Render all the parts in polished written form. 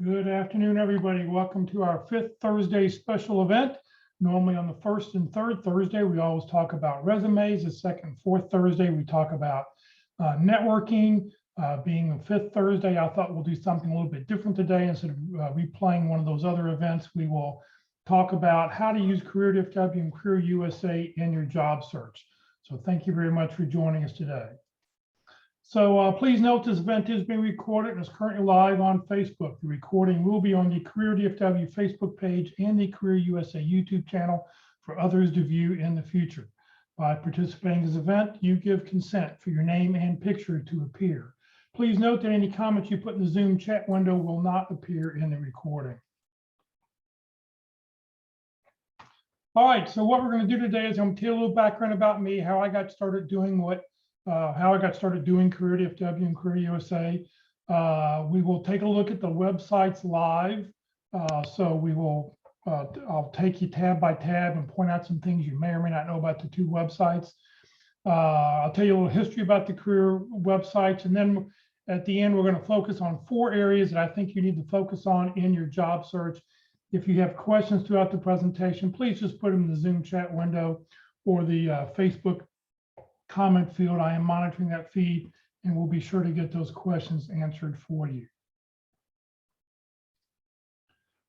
Good afternoon, everybody. Welcome to our fifth Thursday special event. Normally on the first and third Thursday, we always talk about resumes. The second and fourth Thursday, we talk about networking. Being the fifth Thursday, I thought we'll do something a little bit different today. Instead of replaying one of those other events, we will talk about how to use CareerDFW and Career USA in your job search. So thank you very much for joining us today. So please note this event is being recorded and is currently live on Facebook. The recording will be on the CareerDFW Facebook page and the Career USA YouTube channel for others to view in the future. By participating in this event, you give consent for your name and picture to appear. Please note that any comments you put in the Zoom chat window will not appear in the recording. All right, so what we're going to do today is I'm going to tell you a little background about me, how I got started doing CareerDFW and Career USA. We will take a look at the websites live. So we will, I'll take you tab by tab and point out some things you may or may not know about the two websites. I'll tell you a little history about the career websites. And then at the end, we're going to focus on 4 areas that I think you need to focus on in your job search. If you have questions throughout the presentation, please just put them in the Zoom chat window or the Facebook comment field. I am monitoring that feed and we'll be sure to get those questions answered for you.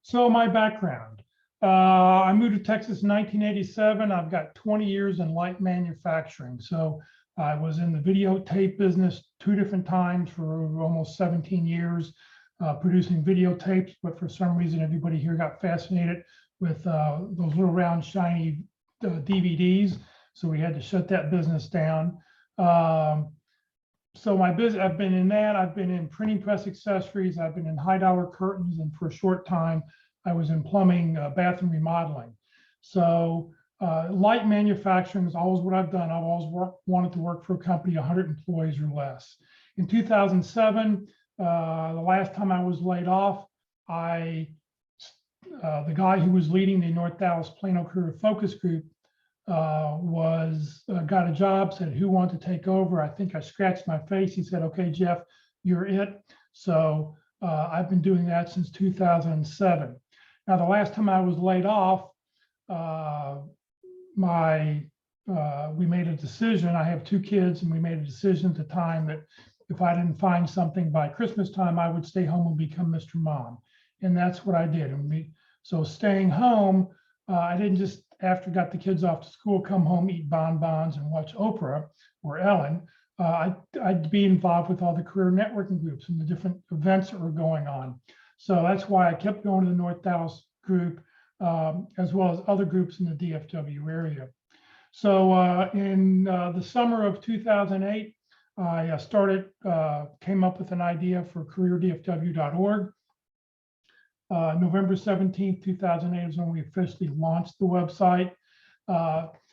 So my background, I moved to Texas in 1987. I've got 20 years in light manufacturing. So I was in the videotape business 2 different times for almost 17 years, producing videotapes, but for some reason, everybody here got fascinated with those little round shiny DVDs. So we had to shut that business down. So my business, I've been in that. I've been in printing press accessories. I've been in high dollar curtains. And for a short time, I was in plumbing, bathroom remodeling. So light manufacturing is always what I've done. I've always wanted to work for a company, 100 employees or less. In 2007, the last time I was laid off, the guy who was leading the North Dallas Plano Career Focus Group got a job, said, who wanted to take over? I think I scratched my face. He said, okay, Jeff, you're it. So I've been doing that since 2007. Now, the last time I was laid off, we made a decision. I have 2 kids, and we made a decision at the time that if I didn't find something by Christmas time, I would stay home and become Mr. Mom. And that's what I did. So staying home, I didn't just, after got the kids off to school, come home, eat bonbons and watch Oprah or Ellen. I'd be involved with all the career networking groups and the different events that were going on. So that's why I kept going to the North Dallas group, as well as other groups in the DFW area. So in the summer of 2008, I came up with an idea for CareerDFW.org. November 17th, 2008 is when we officially launched the website.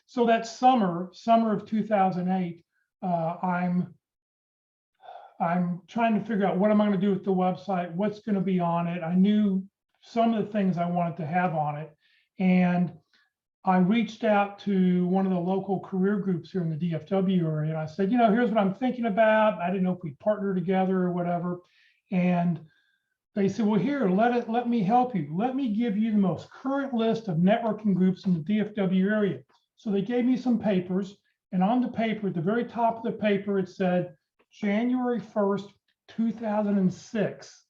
So that summer of 2008, I'm trying to figure out what am I going to do with the website, what's going to be on it. I knew some of the things I wanted to have on it. And I reached out to one of the local career groups here in the DFW area. And I said, here's what I'm thinking about. I didn't know if we'd partner together or whatever. And they said, well, here, let me help you. Let me give you the most current list of networking groups in the DFW area. So they gave me some papers, and on the paper, at the very top of the paper, it said January 1st, 2006.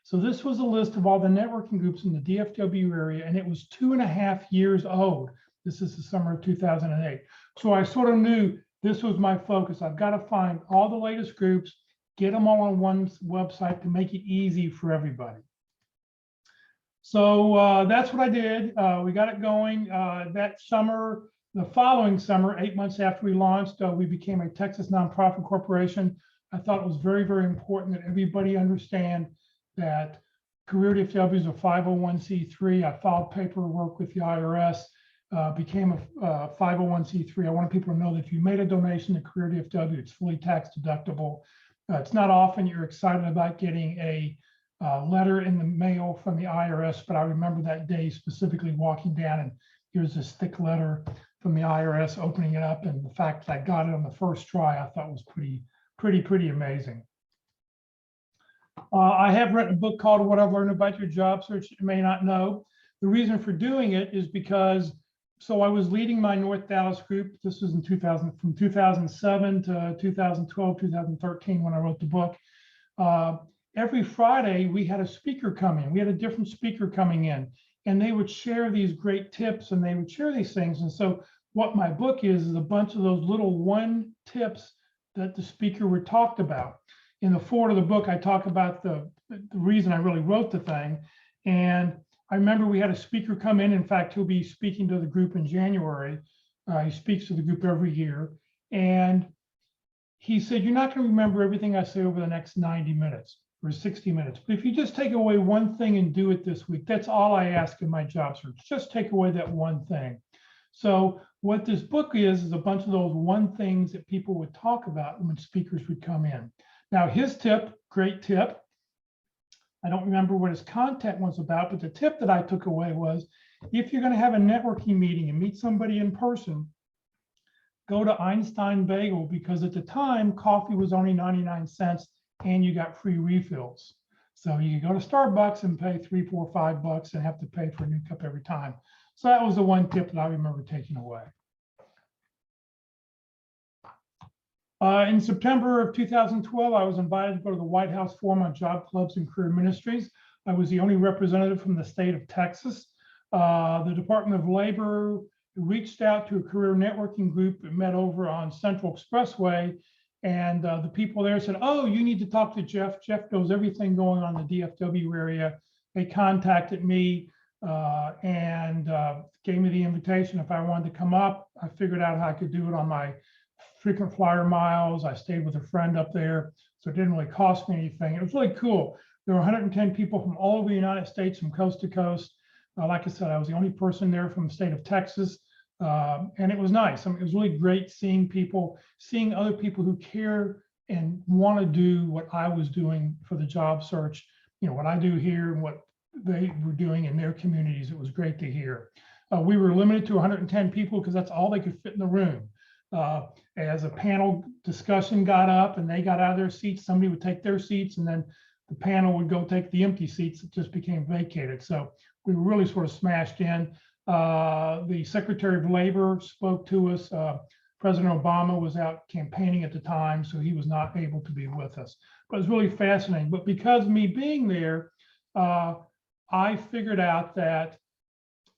So this was a list of all the networking groups in the DFW area, and it was 2.5 years old. This is the summer of 2008. So I sort of knew this was my focus. I've got to find all the latest groups, get them all on one website to make it easy for everybody. So that's what I did. We got it going that summer. The following summer, 8 months after we launched, we became a Texas nonprofit corporation. I thought it was very, very important that everybody understand that CareerDFW is a 501c3. I filed paperwork with the IRS, became a 501c3. I want people to know that if you made a donation to CareerDFW, it's fully tax deductible. It's not often you're excited about getting a letter in the mail from the IRS, but I remember that day specifically walking down and here's this thick letter from the IRS, opening it up, and the fact that I got it on the first try, I thought was pretty amazing. I have written a book called What I've Learned About Your Job Search You May Not Know. The reason for doing it is because, so I was leading my North Dallas group. This was in 2000, from 2007 to 2012, 2013 when I wrote the book. Every Friday we had a speaker come in. We had a different speaker coming in, and they would share these great tips and they would share these things. And so what my book is a bunch of those little one tips that the speaker would talk about. In the foreword of the book, I talk about the reason I really wrote the thing. And I remember we had a speaker come in. In fact, he'll be speaking to the group in January. He speaks to the group every year. And he said, you're not going to remember everything I say over the next 90 minutes or 60 minutes. But if you just take away one thing and do it this week, that's all I ask in my job search. Just take away that one thing. So what this book is a bunch of those one things that people would talk about when speakers would come in. Now, his tip, great tip. I don't remember what his content was about, but the tip that I took away was, if you're going to have a networking meeting and meet somebody in person, go to Einstein Bagel, because at the time, coffee was only 99 cents and you got free refills. So you could go to Starbucks and pay $3, $4, $5 and have to pay for a new cup every time. So that was the one tip that I remember taking away. In September of 2012, I was invited to go to the White House Forum on Job Clubs and Career Ministries. I was the only representative from the state of Texas. The Department of Labor reached out to a career networking group that met over on Central Expressway. And the people there said, oh, you need to talk to Jeff. Jeff knows everything going on in the DFW area. They contacted me and gave me the invitation if I wanted to come up. I figured out how I could do it on my frequent flyer miles. I stayed with a friend up there, so it didn't really cost me anything. It was really cool. There were 110 people from all over the United States, from coast to coast. Like I said, I was the only person there from the state of Texas, and it was nice. I mean, it was really great seeing people, seeing other people who care and want to do what I was doing for the job search. You know, what I do here and what they were doing in their communities. It was great to hear. We were limited to 110 people because that's all they could fit in the room. As a panel discussion got up and they got out of their seats, somebody would take their seats and then the panel would go take the empty seats that just became vacated. So we were really sort of smashed in. The Secretary of Labor spoke to us. President Obama was out campaigning at the time, so he was not able to be with us. But it was really fascinating. But because of me being there, I figured out that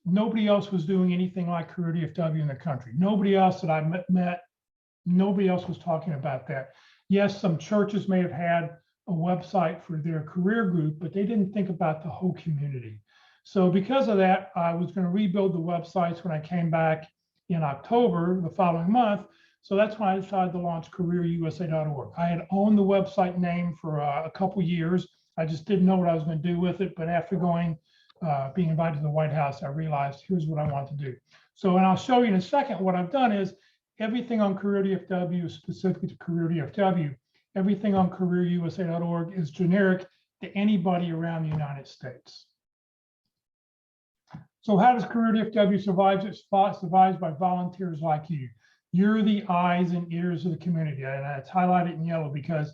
nobody else was doing anything like CareerDFW in the country. Nobody else that I met, nobody else was talking about that. Yes, some churches may have had a website for their career group, but they didn't think about the whole community. So because of that, I was going to rebuild the websites when I came back in October, the following month. So that's when I decided to launch CareerUSA.org. I had owned the website name for a couple years. I just didn't know what I was going to do with it. But after being invited to the White House, I realized here's what I want to do. So, and I'll show you in a second, what I've done is everything on CareerDFW is specific to CareerDFW. Everything on CareerUSA.org is generic to anybody around the United States. So how does CareerDFW survive? It survives by volunteers like you. You're the eyes and ears of the community. And it's highlighted in yellow because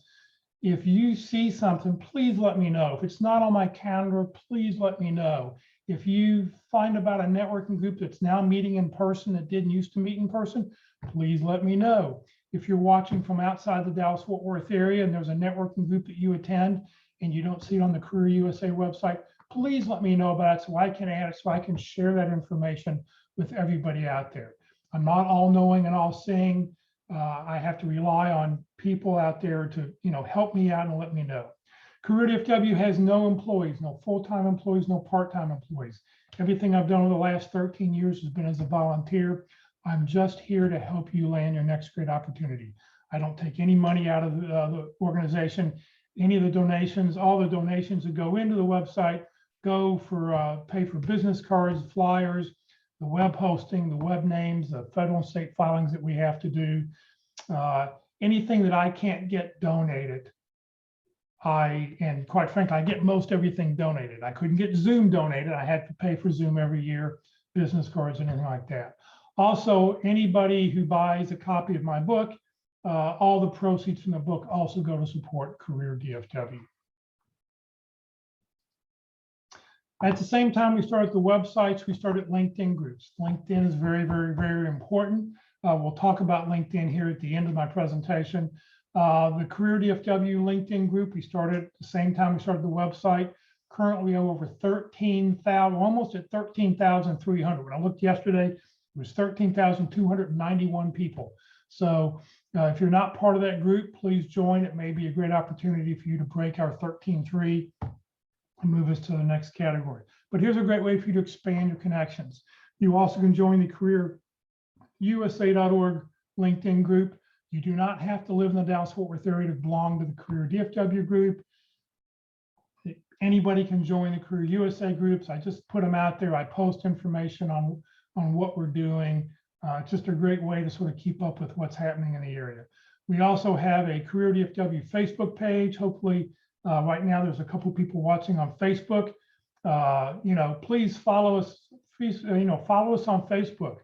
if you see something, please let me know. If it's not on my calendar, please let me know. If you find about a networking group that's now meeting in person that didn't used to meet in person, please let me know. If you're watching from outside the Dallas-Fort Worth area and there's a networking group that you attend and you don't see it on the Career USA website, please let me know about it so I can add it, so I can share that information with everybody out there. I'm not all-knowing and all-seeing. I have to rely on people out there to, help me out and let me know. CareerDFW has no employees, no full-time employees, no part-time employees. Everything I've done over the last 13 years has been as a volunteer. I'm just here to help you land your next great opportunity. I don't take any money out of the organization. Any of the donations, all the donations that go into the website go for pay for business cards, flyers, the web hosting, the web names, the federal and state filings that we have to do. Anything that I can't get donated, and quite frankly, I get most everything donated. I couldn't get Zoom donated. I had to pay for Zoom every year, business cards, and anything like that. Also, anybody who buys a copy of my book, all the proceeds from the book also go to support CareerDFW. At the same time we started the websites, we started LinkedIn groups. LinkedIn is very, very, very important. We'll talk about LinkedIn here at the end of my presentation. The CareerDFW LinkedIn group, we started at the same time we started the website. Currently, we have over 13,000, almost at 13,300. When I looked yesterday, it was 13,291 people. So if you're not part of that group, please join. It may be a great opportunity for you to break our 13.3 and move us to the next category. But here's a great way for you to expand your connections. You also can join the CareerUSA.org LinkedIn group. You do not have to live in the Dallas-Fort Worth area to belong to the CareerDFW group. Anybody can join the Career USA groups. I just put them out there. I post information on what we're doing. It's just a great way to sort of keep up with what's happening in the area. We also have a CareerDFW Facebook page. Hopefully, right now there's a couple people watching on Facebook. Please follow us. Please, follow us on Facebook.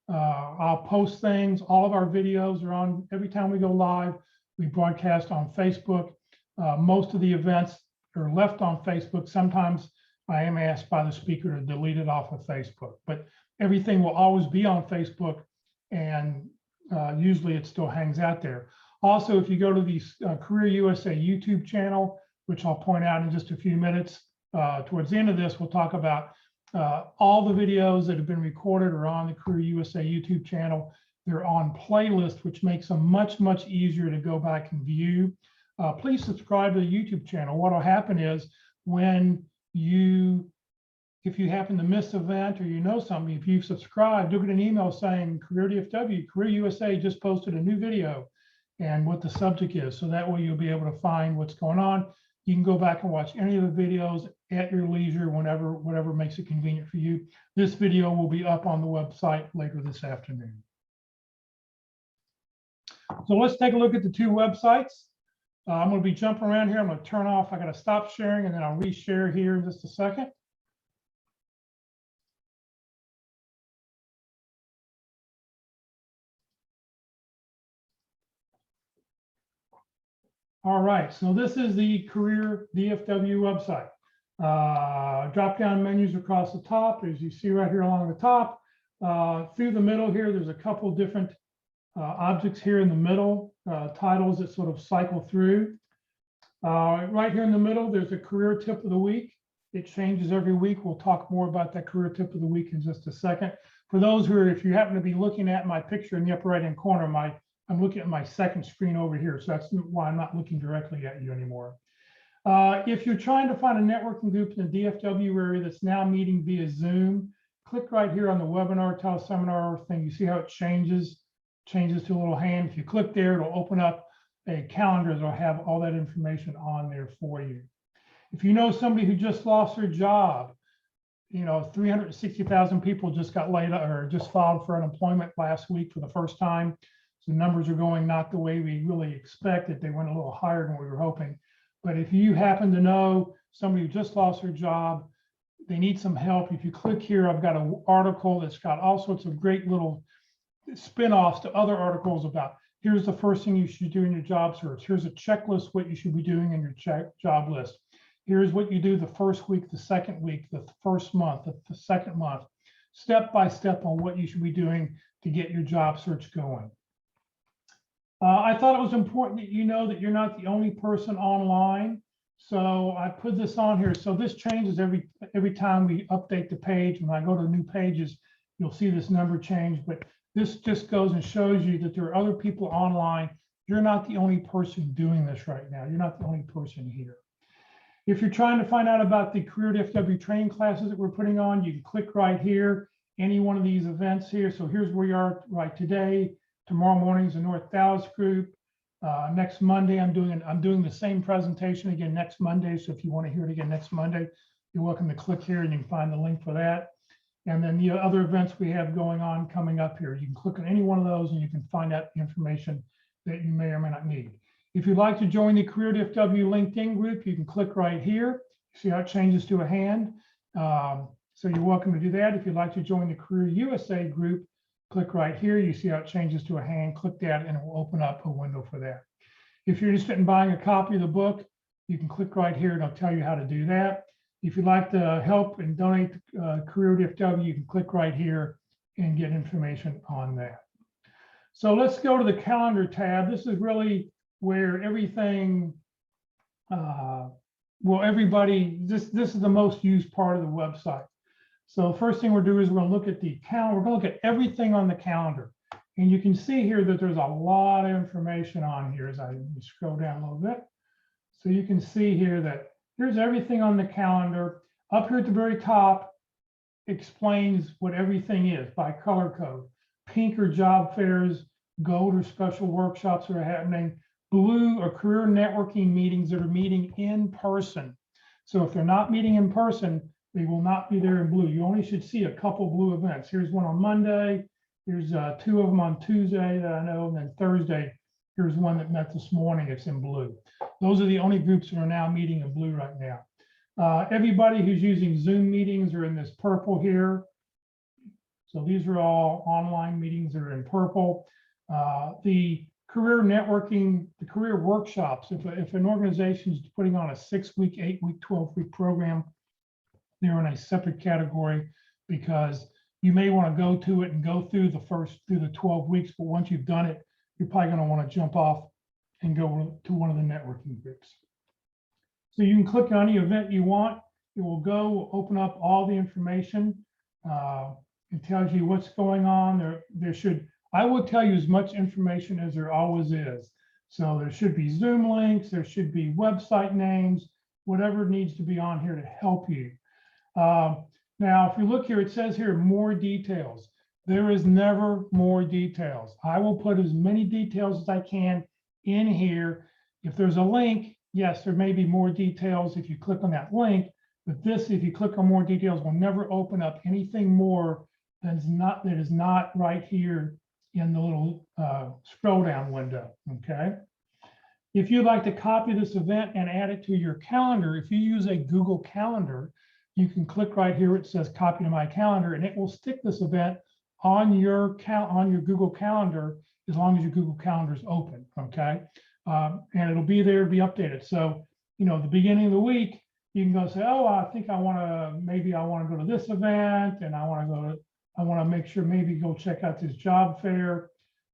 I'll post things. All of our videos are on. Every time we go live, we broadcast on Facebook. Most of the events are left on Facebook. Sometimes I am asked by the speaker to delete it off of Facebook, but everything will always be on Facebook, and usually it still hangs out there. Also, if you go to the Career USA YouTube channel, which I'll point out in just a few minutes, towards the end of this, we'll talk about all the videos that have been recorded are on the Career USA YouTube channel. They're on playlist, which makes them much, much easier to go back and view. Please subscribe to the YouTube channel. What will happen is if you happen to miss an event or something, if you've subscribed, you'll get an email saying CareerDFW, Career USA just posted a new video and what the subject is. So that way you'll be able to find what's going on. You can go back and watch any of the videos at your leisure, whatever makes it convenient for you. This video will be up on the website later this afternoon. So let's take a look at the two websites. I'm going to be jumping around here. I'm going to turn off. I got to stop sharing and then I'll reshare here in just a second. All right, so this is the CareerDFW website. Drop-down menus across the top, as you see right here along the top. Through the middle here, there's a couple different objects here in the middle, titles that sort of cycle through. Right here in the middle, there's a career tip of the week. It changes every week. We'll talk more about that career tip of the week in just a second. For those who are, if you happen to be looking at my picture in the upper right-hand corner, I'm looking at my second screen over here. So that's why I'm not looking directly at you anymore. If you're trying to find a networking group in the DFW area that's now meeting via Zoom, click right here on the webinar teleseminar thing. You see how it changes to a little hand. If you click there, it'll open up a calendar that'll have all that information on there for you. If you know somebody who just lost their job, 360,000 people just got laid or just filed for unemployment last week for the first time. So numbers are going not the way we really expected. They went a little higher than we were hoping. But if you happen to know somebody who just lost their job, they need some help. If you click here, I've got an article that's got all sorts of great little spin-offs to other articles about here's the first thing you should do in your job search. Here's a checklist what you should be doing in your job list. Here's what you do the first week, the second week, the first month, the second month, step by step on what you should be doing to get your job search going. I thought it was important that you know that you're not the only person online. So I put this on here. So this changes every time we update the page. When I go to new pages, you'll see this number change, but this just goes and shows you that there are other people online. You're not the only person doing this right now. You're not the only person here. If you're trying to find out about the CareerDFW training classes that we're putting on, you can click right here, any one of these events here. So here's where we are right today. Tomorrow morning is the North Dallas group. Next Monday, I'm doing the same presentation again next Monday. So if you want to hear it again next Monday, you're welcome to click here and you can find the link for that. And then the other events we have going on coming up here, you can click on any one of those and you can find out the information that you may or may not need. If you'd like to join the CareerDFW LinkedIn group, you can click right here. See how it changes to a hand. So you're welcome to do that. If you'd like to join the Career USA group, click right here. You see how it changes to a hand. Click that and it will open up a window for that. If you're interested in buying a copy of the book, you can click right here and I'll tell you how to do that. If you'd like to help and donate to CareerDFW, you can click right here and get information on that. So let's go to the calendar tab. This is really where everything, this is the most used part of the website. So first thing we'll do is we're going to look at the calendar. We're going to look at everything on the calendar. And you can see here that there's a lot of information on here as I scroll down a little bit. So you can see here that here's everything on the calendar. Up here at the very top explains what everything is by color code. Pink are job fairs, gold are special workshops that are happening, blue are career networking meetings that are meeting in person. So if they're not meeting in person, they will not be there in blue. You only should see a couple blue events. Here's one on Monday. Here's 2 of them on Tuesday that I know, and then Thursday, here's one that met this morning. It's in blue. Those are the only groups that are now meeting in blue right now. Everybody who's using Zoom meetings are in this purple here. So these are all online meetings that are in purple. The career networking, the career workshops, if an organization is putting on a 6-week, 8-week, 12-week program, they're in a separate category because you may want to go to it and go through the 12 weeks, but once you've done it, you're probably going to want to jump off and go to one of the networking groups. So you can click on any event you want. It will go open up all the information. It tells you what's going on. I will tell you as much information as there always is. So there should be Zoom links, there should be website names, whatever needs to be on here to help you. Now, if you look here, it says here, more details. There is never more details. I will put as many details as I can in here. If there's a link, yes, there may be more details if you click on that link, but this, if you click on more details, will never open up anything more that is not right here in the little scroll down window, okay? If you'd like to copy this event and add it to your calendar, if you use a Google Calendar, you can click right here. It says copy to my calendar, and it will stick this event on your Google Calendar as long as your Google Calendar is open, okay? And it'll be there to be updated. So, at the beginning of the week, you can go say, oh, I think maybe I want to go to this event, and I want to make sure maybe go check out this job fair,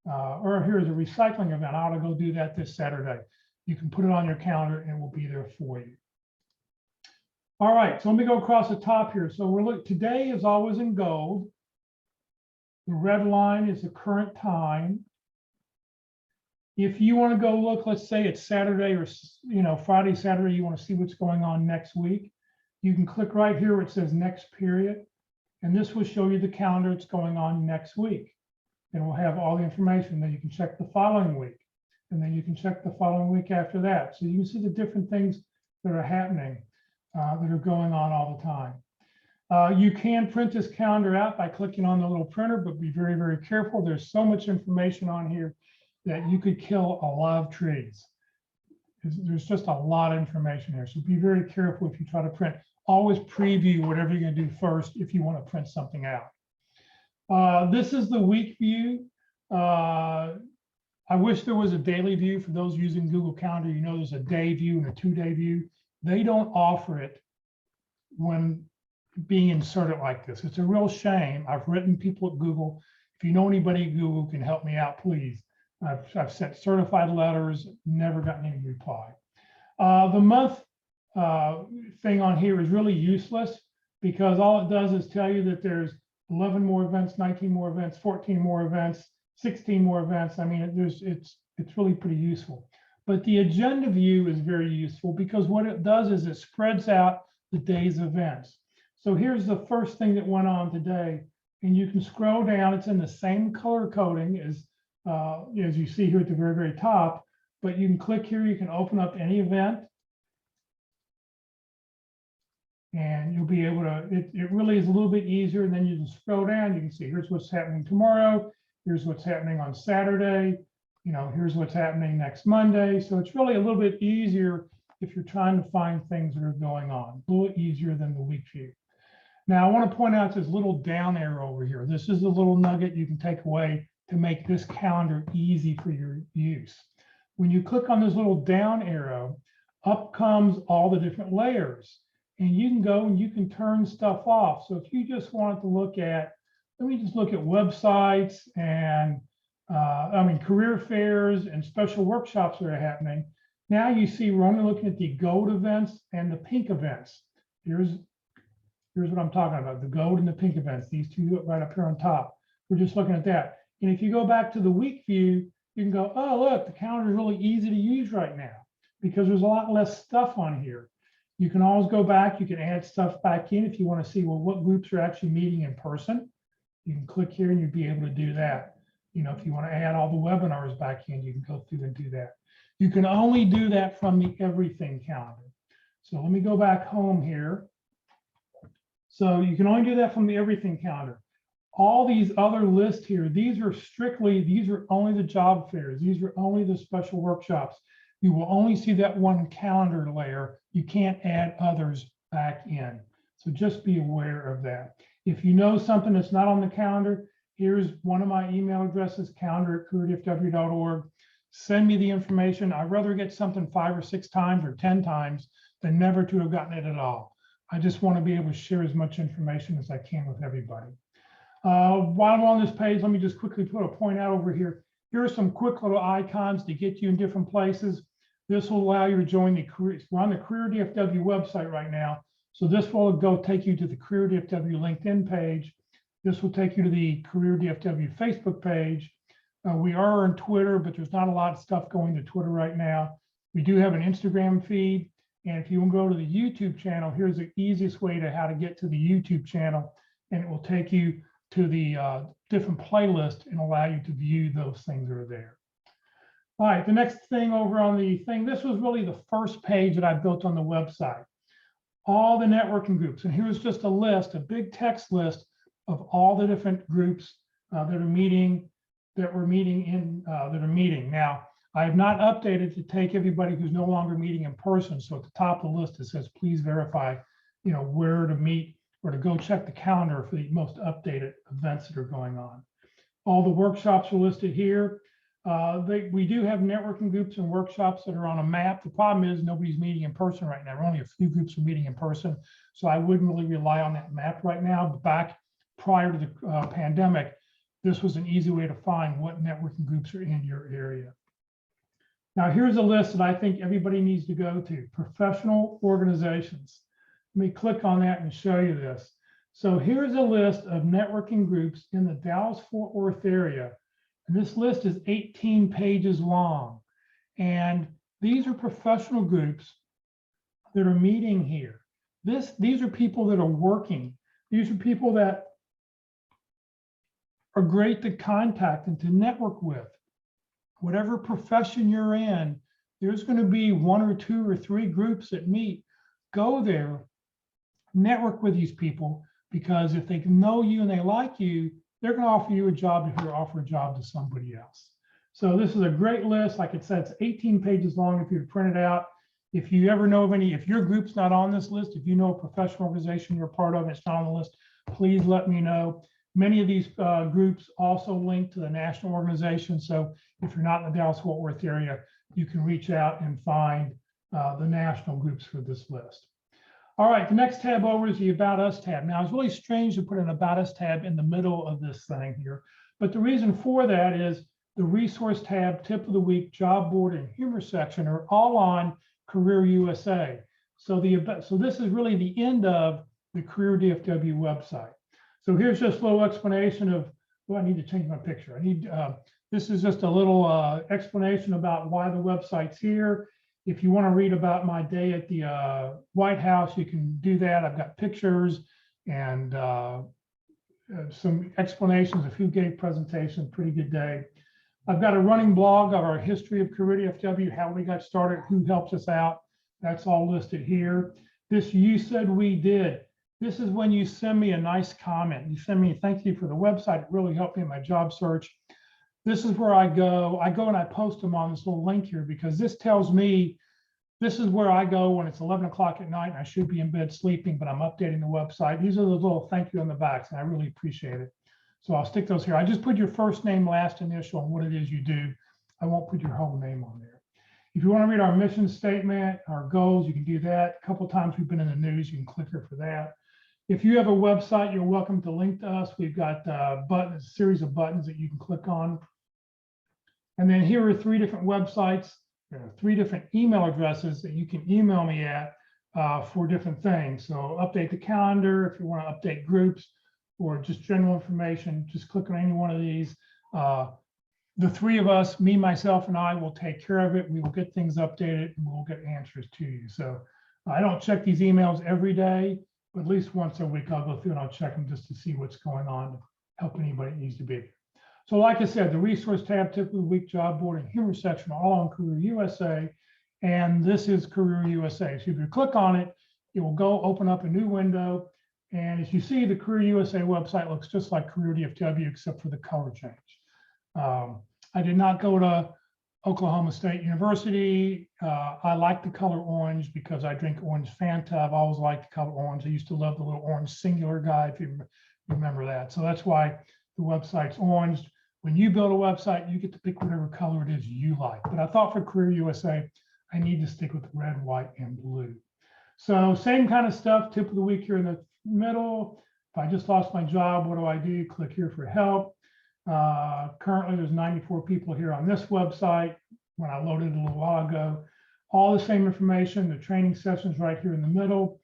or here's a recycling event. I ought to go do that this Saturday. You can put it on your calendar and it will be there for you. All right, so let me go across the top here. So today is always in gold. The red line is the current time. If you want to go look, let's say it's Saturday or Friday, Saturday, you want to see what's going on next week, you can click right here where it says next period, and this will show you the calendar that's going on next week. And we'll have all the information. Then you can check the following week, and then you can check the following week after that. So you can see the different things that are happening, that are going on all the time. You can print this calendar out by clicking on the little printer, but be very, very careful. There's so much information on here that you could kill a lot of trees. There's just a lot of information here. So be very careful if you try to print. Always preview whatever you're going to do first if you want to print something out. This is the week view. I wish there was a daily view for those using Google Calendar. There's a day view and a 2-day view. They don't offer it when being inserted like this. It's a real shame. I've written people at Google. If you know anybody at Google who can help me out, please. I've sent certified letters, never gotten any reply. The month thing on here is really useless because all it does is tell you that there's 11 more events, 19 more events, 14 more events, 16 more events. I mean, it's really pretty useful. But the agenda view is very useful because what it does is it spreads out the day's events. So here's the first thing that went on today, and you can scroll down. It's in the same color coding as you see here at the very, very top, but you can click here, you can open up any event, and you'll be able to, it really is a little bit easier, and then you can scroll down, you can see here's what's happening tomorrow, here's what's happening on Saturday, here's what's happening next Monday. So it's really a little bit easier if you're trying to find things that are going on, a little easier than the week view. Now, I want to point out this little down arrow over here. This is a little nugget you can take away to make this calendar easy for your use. When you click on this little down arrow, up comes all the different layers. and you can go and you can turn stuff off. So if you just wanted to look at, let me just look at websites and career fairs and special workshops that are happening. Now you see we're only looking at the gold events and the pink events. Here's what I'm talking about, the gold and the pink events, these two right up here on top. We're just looking at that. And if you go back to the week view, you can go, oh, look, the calendar is really easy to use right now because there's a lot less stuff on here. You can always go back, you can add stuff back in if you want to see, well, what groups are actually meeting in person. You can click here and you'll be able to do that. You know, if you want to add all the webinars back in, you can go through and do that. You can only do that from the everything calendar. So let me go back home here. So you can only do that from the everything calendar. All these other lists here, these are only the job fairs. These are only the special workshops. You will only see that one calendar layer. You can't add others back in. So just be aware of that. If you know something that's not on the calendar, here's one of my email addresses, calendar@careerdfw.org. Send me the information. I'd rather get something 5 or 6 times or 10 times than never to have gotten it at all. I just want to be able to share as much information as I can with everybody. While I'm on this page, let me just quickly put a point out over here. Here are some quick little icons to get you in different places. This will allow you to join the career. We're on the CareerDFW website right now. So this will take you to the CareerDFW LinkedIn page. This will take you to the CareerDFW Facebook page. We are on Twitter, but there's not a lot of stuff going to Twitter right now. We do have an Instagram feed. And if you want to go to the YouTube channel, here's the easiest way to how to get to the YouTube channel. And it will take you to the different playlists and allow you to view those things that are there. All right, the next thing over on the thing, this was really the first page that I built on the website. All the networking groups. And here's just a list, a big text list of all the different groups that are meeting. Now, I have not updated to take everybody who's no longer meeting in person. So at the top of the list, it says, please verify, where to meet or to go check the calendar for the most updated events that are going on. All the workshops are listed here. We do have networking groups and workshops that are on a map. The problem is nobody's meeting in person right now. Only a few groups are meeting in person. So I wouldn't really rely on that map right now. But back prior to the pandemic, this was an easy way to find what networking groups are in your area. Now, here's a list that I think everybody needs to go to, professional organizations. Let me click on that and show you this. So here's a list of networking groups in the Dallas-Fort Worth area. And this list is 18 pages long. And these are professional groups that are meeting here. These are people that are working. These are people that are great to contact and to network with. Whatever profession you're in, there's going to be 1 or 2 or 3 groups that meet. Go there, network with these people, because if they know you and they like you, they're going to offer you a job if you offer a job to somebody else. So this is a great list. Like I said, it's 18 pages long if you print it out. If you ever know of any, if your group's not on this list, if you know a professional organization you're part of and it's not on the list, please let me know. Many of these groups also link to the national organization. So if you're not in the Dallas-Fort Worth area, you can reach out and find the national groups for this list. All right, the next tab over is the About Us tab. Now, it's really strange to put an About Us tab in the middle of this thing here, but the reason for that is the Resource tab, Tip of the Week, Job Board, and Humor section are all on Career USA. So this is really the end of the CareerDFW website. So here's just a little explanation of, well, I need to change my picture. This is just a little explanation about why the website's here. If you want to read about my day at the White House, you can do that. I've got pictures and some explanations of who gave presentations. Pretty good day. I've got a running blog of our history of CareerDFW, how we got started, who helps us out. That's all listed here. This You Said We Did. This is when you send me a nice comment. You send me a thank you for the website. It really helped me in my job search. This is where I go. I go and I post them on this little link here because this tells me this is where I go when it's 11 o'clock at night and I should be in bed sleeping, but I'm updating the website. These are the little thank you on the backs, and I really appreciate it. So I'll stick those here. I just put your first name, last initial, and what it is you do. I won't put your whole name on there. If you want to read our mission statement, our goals, you can do that. A couple of times we've been in the news, you can click here for that. If you have a website, you're welcome to link to us. We've got buttons, a series of buttons that you can click on. And then here are 3 different websites, 3 different email addresses that you can email me at for different things. So update the calendar, if you want to update groups or just general information, just click on any one of these. The 3 of us, me, myself, and I will take care of it. We will get things updated and we'll get answers to you. So I don't check these emails every day, but at least once a week I'll go through and I'll check them just to see what's going on to help anybody that needs to be. So like I said, the resource tab, tip of the week, job board, and humor section are all on Career USA. And this is Career USA. So if you click on it, it will go open up a new window. And as you see, the Career USA website looks just like CareerDFW, except for the color change. I did not go to Oklahoma State University. I like the color orange because I drink orange Fanta. I've always liked the color orange. I used to love the little orange singular guy, if you remember that. So that's why the website's orange. When you build a website, you get to pick whatever color it is you like. But I thought for Career USA, I need to stick with red, white, and blue. So same kind of stuff, tip of the week here in the middle. If I just lost my job, what do? Click here for help. Currently, there's 94 people here on this website when I loaded it a little while ago. All the same information, the training sessions right here in the middle.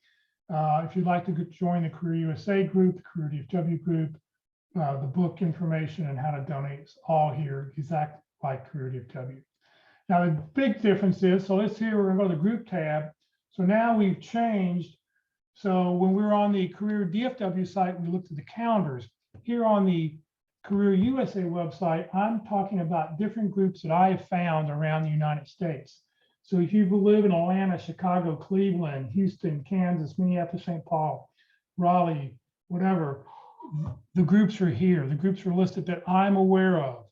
If you'd like to join the Career USA group, the Career DFW group, the book information and how to donate is all here, exactly like Career DFW. Now, the big difference is, so let's see, we're going to go to the group tab. So now we've changed. So when we were on the Career DFW site, we looked at the calendars. Here on the Career USA website, I'm talking about different groups that I have found around the United States. So if you live in Atlanta, Chicago, Cleveland, Houston, Kansas, Minneapolis, St. Paul, Raleigh, whatever, the groups are here. The groups are listed that I'm aware of.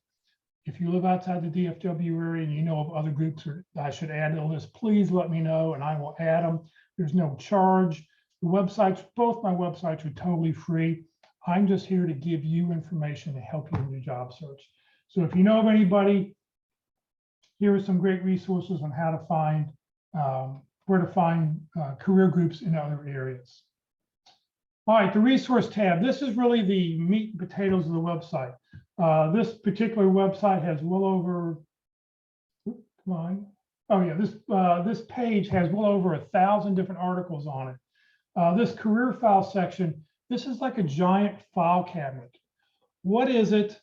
If you live outside the DFW area and you know of other groups that I should add to the list, please let me know and I will add them. There's no charge. The websites, both my websites are totally free. I'm just here to give you information to help you in your job search. So if you know of anybody, here are some great resources on how to find, where to find career groups in other areas. All right, the resource tab. This is really the meat and potatoes of the website. This particular website has well over, come on. Oh yeah, this page has well over 1,000 different articles on it. This career file section, this is like a giant file cabinet. What is it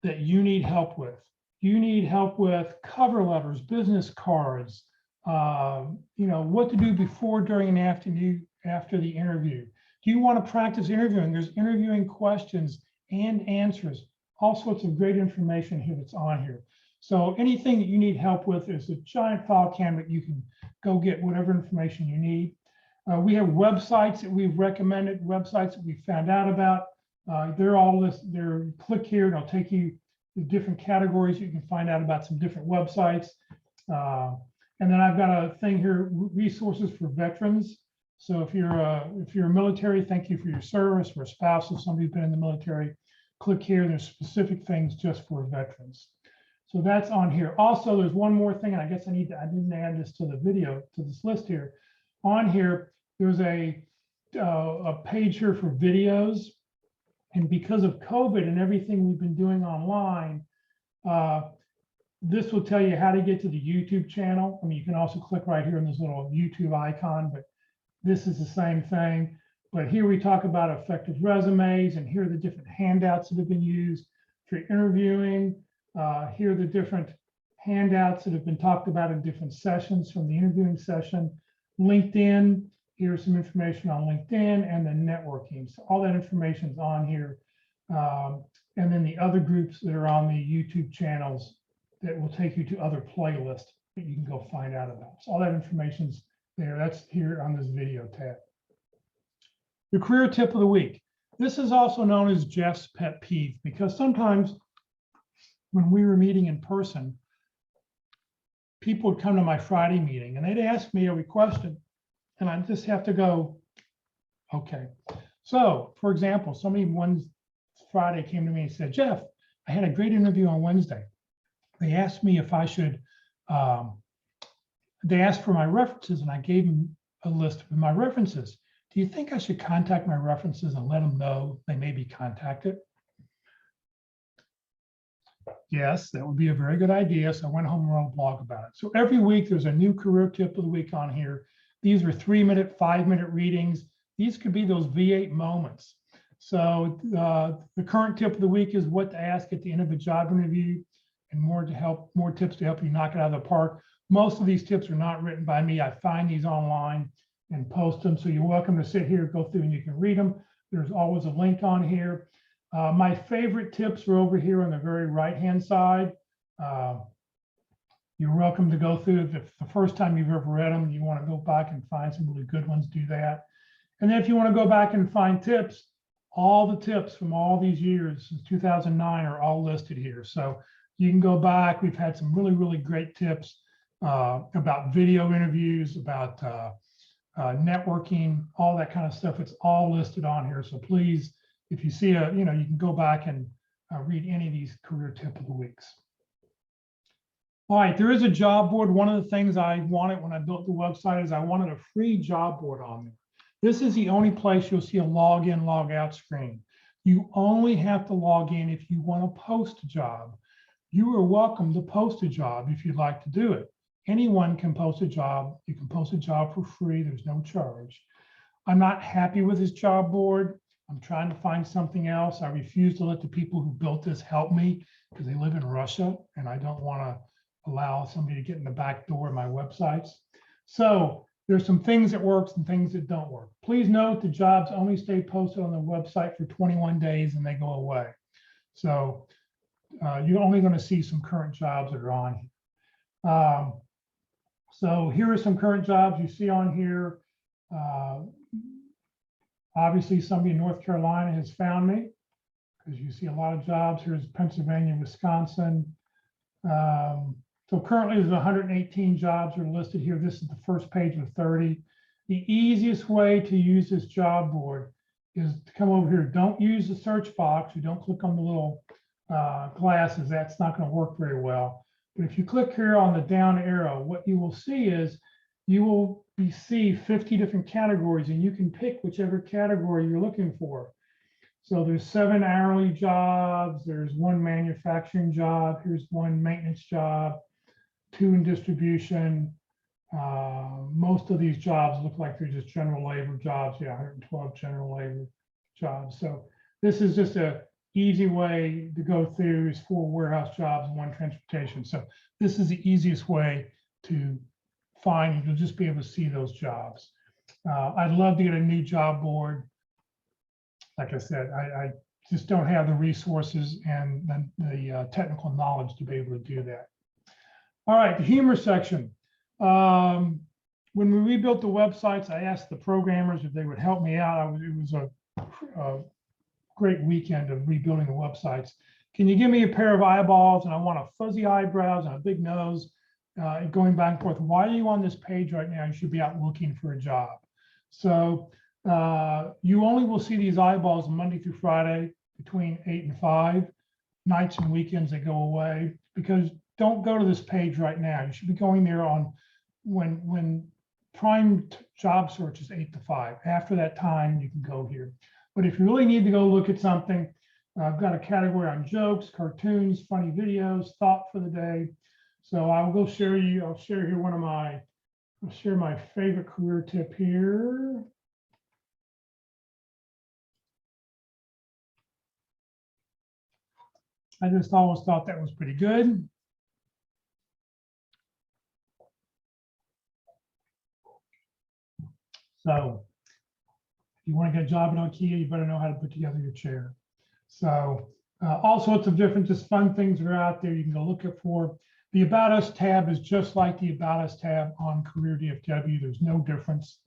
that you need help with? You need help with cover letters, business cards, what to do before, during, and after the interview. Do you want to practice interviewing? There's interviewing questions and answers. All sorts of great information here that's on here. So anything that you need help with is a giant file cabinet. You can go get whatever information you need. We have websites that we've recommended, websites that we found out about. They're all listed. Click here and I'll take you to different categories. You can find out about some different websites. And then I've got a thing here, resources for veterans. So if you're military, thank you for your service, or a spouse of somebody who's been in the military, click here. There's specific things just for veterans. So that's on here. Also, there's one more thing, and I guess I didn't add this to the video, to this list here. On here, there's a page here for videos. And because of COVID and everything we've been doing online, this will tell you how to get to the YouTube channel. I mean, you can also click right here on this little YouTube icon, but this is the same thing. But here we talk about effective resumes, and here are the different handouts that have been used for interviewing. Here are the different handouts that have been talked about in different sessions from the interviewing session. LinkedIn, here's some information on LinkedIn, and then networking. So all that information is on here. And then the other groups that are on the YouTube channels that will take you to other playlists that you can go find out about. So all that information's there. That's here on this video tab. The career tip of the week. This is also known as Jeff's pet peeve, because sometimes when we were meeting in person, people would come to my Friday meeting and they'd ask me a question, and I just have to go, okay. So, for example, somebody one Friday came to me and said, Jeff, I had a great interview on Wednesday. They asked me if I should they asked for my references, and I gave them a list of my references. Do you think I should contact my references and let them know they may be contacted? Yes, that would be a very good idea. So I went home and wrote a blog about it. So every week there's a new career tip of the week on here. These are 3-minute, 5-minute readings. These could be those V8 moments. So the current tip of the week is what to ask at the end of a job interview, and more tips to help you knock it out of the park. Most of these tips are not written by me. I find these online and post them. So you're welcome to sit here, go through, and you can read them. There's always a link on here. My favorite tips are over here on the very right-hand side. You're welcome to go through. If the first time you've ever read them, you want to go back and find some really good ones, do that. And then if you want to go back and find tips, all the tips from all these years since 2009 are all listed here. So you can go back. We've had some really, really great tips about video interviews, about networking, all that kind of stuff. It's all listed on here. So please, if you see you can go back and read any of these career tip of the weeks. All right, there is a job board. One of the things I wanted when I built the website is I wanted a free job board on there. This is the only place you'll see a login, log out screen. You only have to log in if you want to post a job. You are welcome to post a job if you'd like to do it. Anyone can post a job. You can post a job for free. There's no charge. I'm not happy with this job board. I'm trying to find something else. I refuse to let the people who built this help me because they live in Russia, and I don't want to allow somebody to get in the back door of my websites. So there's some things that work and things that don't work. Please note the jobs only stay posted on the website for 21 days and they go away. So you're only going to see some current jobs that are on here. So here are some current jobs you see on here. Obviously, somebody in North Carolina has found me because you see a lot of jobs. Here's Pennsylvania, Wisconsin. So currently there's 118 jobs are listed here. This is the first page of 30. The easiest way to use this job board is to come over here. Don't use the search box. You don't click on the little glasses. That's not going to work very well. But if you click here on the down arrow, what you will see is you will see 50 different categories, and you can pick whichever category you're looking for. So there's 7 hourly jobs. There's 1 manufacturing job. Here's 1 maintenance job, 2 in distribution. Most of these jobs look like they're just general labor jobs. Yeah, 112 general labor jobs. So this is just a easy way to go through. Is 4 warehouse jobs and 1 transportation. So this is the easiest way to find. You'll just be able to see those jobs. I'd love to get a new job board. Like I said, I just don't have the resources and the technical knowledge to be able to do that. All right, the humor section. When we rebuilt the websites, I asked the programmers if they would help me out. It was a great weekend of rebuilding the websites. Can you give me a pair of eyeballs? And I want a fuzzy eyebrows and a big nose, going back and forth. Why are you on this page right now? You should be out looking for a job. So you only will see these eyeballs Monday through Friday between 8 and 5. Nights and weekends, they go away. Because don't go to this page right now. You should be going there on when prime job search is 8 to 5. After that time, you can go here. But if you really need to go look at something, I've got a category on jokes, cartoons, funny videos, thought for the day. So I'll go share you. I'll share here I'll share my favorite career tip here. I just always thought that was pretty good. So if you want to get a job at IKEA, you better know how to put together your chair. So all sorts of different just fun things are out there you can go look for. The About Us tab is just like the About Us tab on CareerDFW. There's no difference.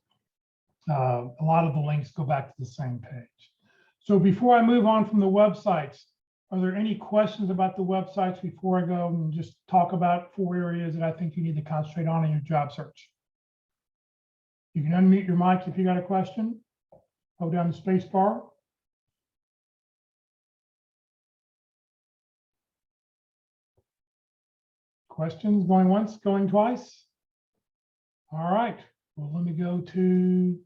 A lot of the links go back to the same page. So before I move on from the websites, are there any questions about the websites before I go and just talk about 4 areas that I think you need to concentrate on in your job search? You can unmute your mic if you got a question. Hold down the space bar. Questions going once, going twice? All right, well, let me go to,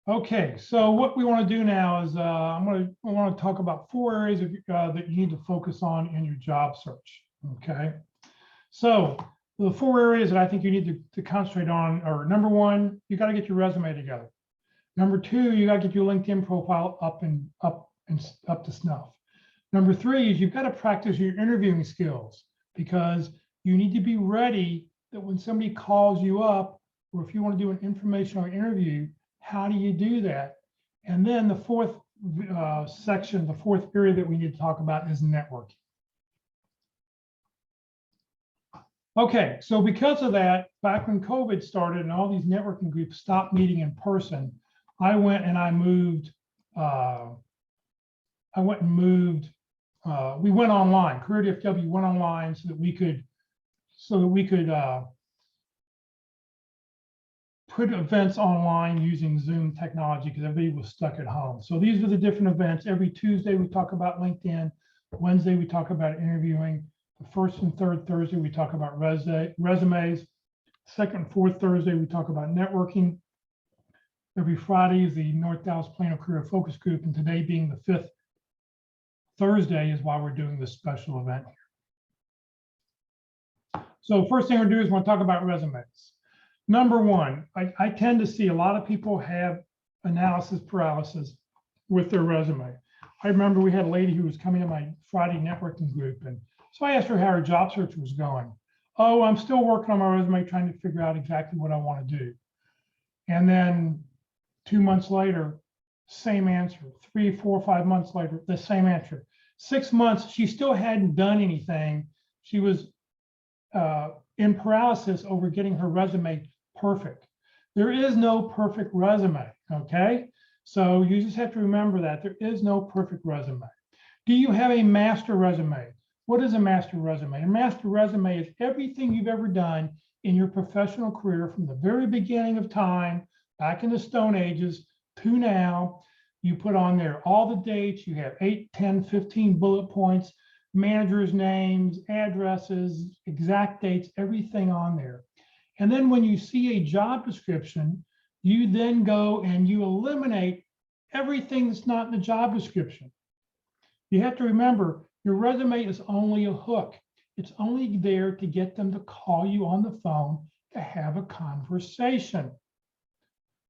okay, so what we want to do now is I want to talk about 4 areas of, that you need to focus on in your job search. Okay, so the 4 areas that I think you need to concentrate on are: number 1, you got to get your resume together. Number 2, you got to get your LinkedIn profile up to snuff. Number 3 is you've got to practice your interviewing skills, because you need to be ready that when somebody calls you up, or if you want to do an informational interview, how do you do that? And then the 4th section, the 4th area that we need to talk about is networking. Okay, so because of that, back when COVID started and all these networking groups stopped meeting in person, I went and moved. We went online. CareerDFW went online so that we could put events online using Zoom technology, because everybody was stuck at home. So these are the different events. Every Tuesday we talk about LinkedIn. Wednesday we talk about interviewing. The first and third Thursday we talk about resumes. Second and fourth Thursday we talk about networking. Every Friday is the North Dallas Plano Career Focus Group, and today being the 5th Thursday is why we're doing this special event here. So first thing we're gonna do is we're gonna talk about resumes. Number 1, I tend to see a lot of people have analysis paralysis with their resume. I remember we had a lady who was coming to my Friday networking group, and so I asked her how her job search was going. Oh, I'm still working on my resume, trying to figure out exactly what I want to do. And then 2 months later, same answer. 3, 4, 5 months later, the same answer. 6 months, she still hadn't done anything. She was in paralysis over getting her resume perfect. There is no perfect resume, okay? So you just have to remember that there is no perfect resume. Do you have a master resume? What is a master resume? A master resume is everything you've ever done in your professional career from the very beginning of time, back in the Stone Ages to now. You put on there all the dates. You have 8, 10, 15 bullet points, managers' names, addresses, exact dates, everything on there. And then when you see a job description, you then go and you eliminate everything that's not in the job description. You have to remember, your resume is only a hook. It's only there to get them to call you on the phone to have a conversation.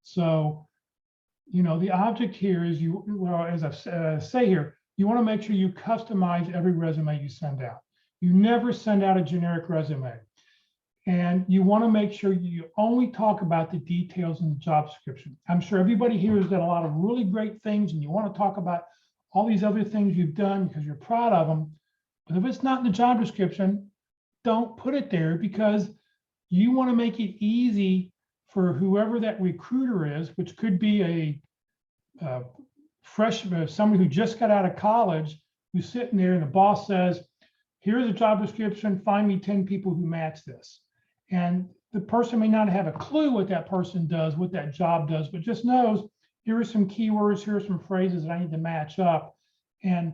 So, you know, the object here is as I say here, you want to make sure you customize every resume you send out. You never send out a generic resume. And you want to make sure you only talk about the details in the job description. I'm sure everybody here has done a lot of really great things, and you want to talk about all these other things you've done because you're proud of them. But if it's not in the job description, don't put it there, because you want to make it easy for whoever that recruiter is, which could be a freshman, somebody who just got out of college, who's sitting there and the boss says, here's a job description, find me 10 people who match this. And the person may not have a clue what that person does, what that job does, but just knows, here are some keywords, here are some phrases that I need to match up. And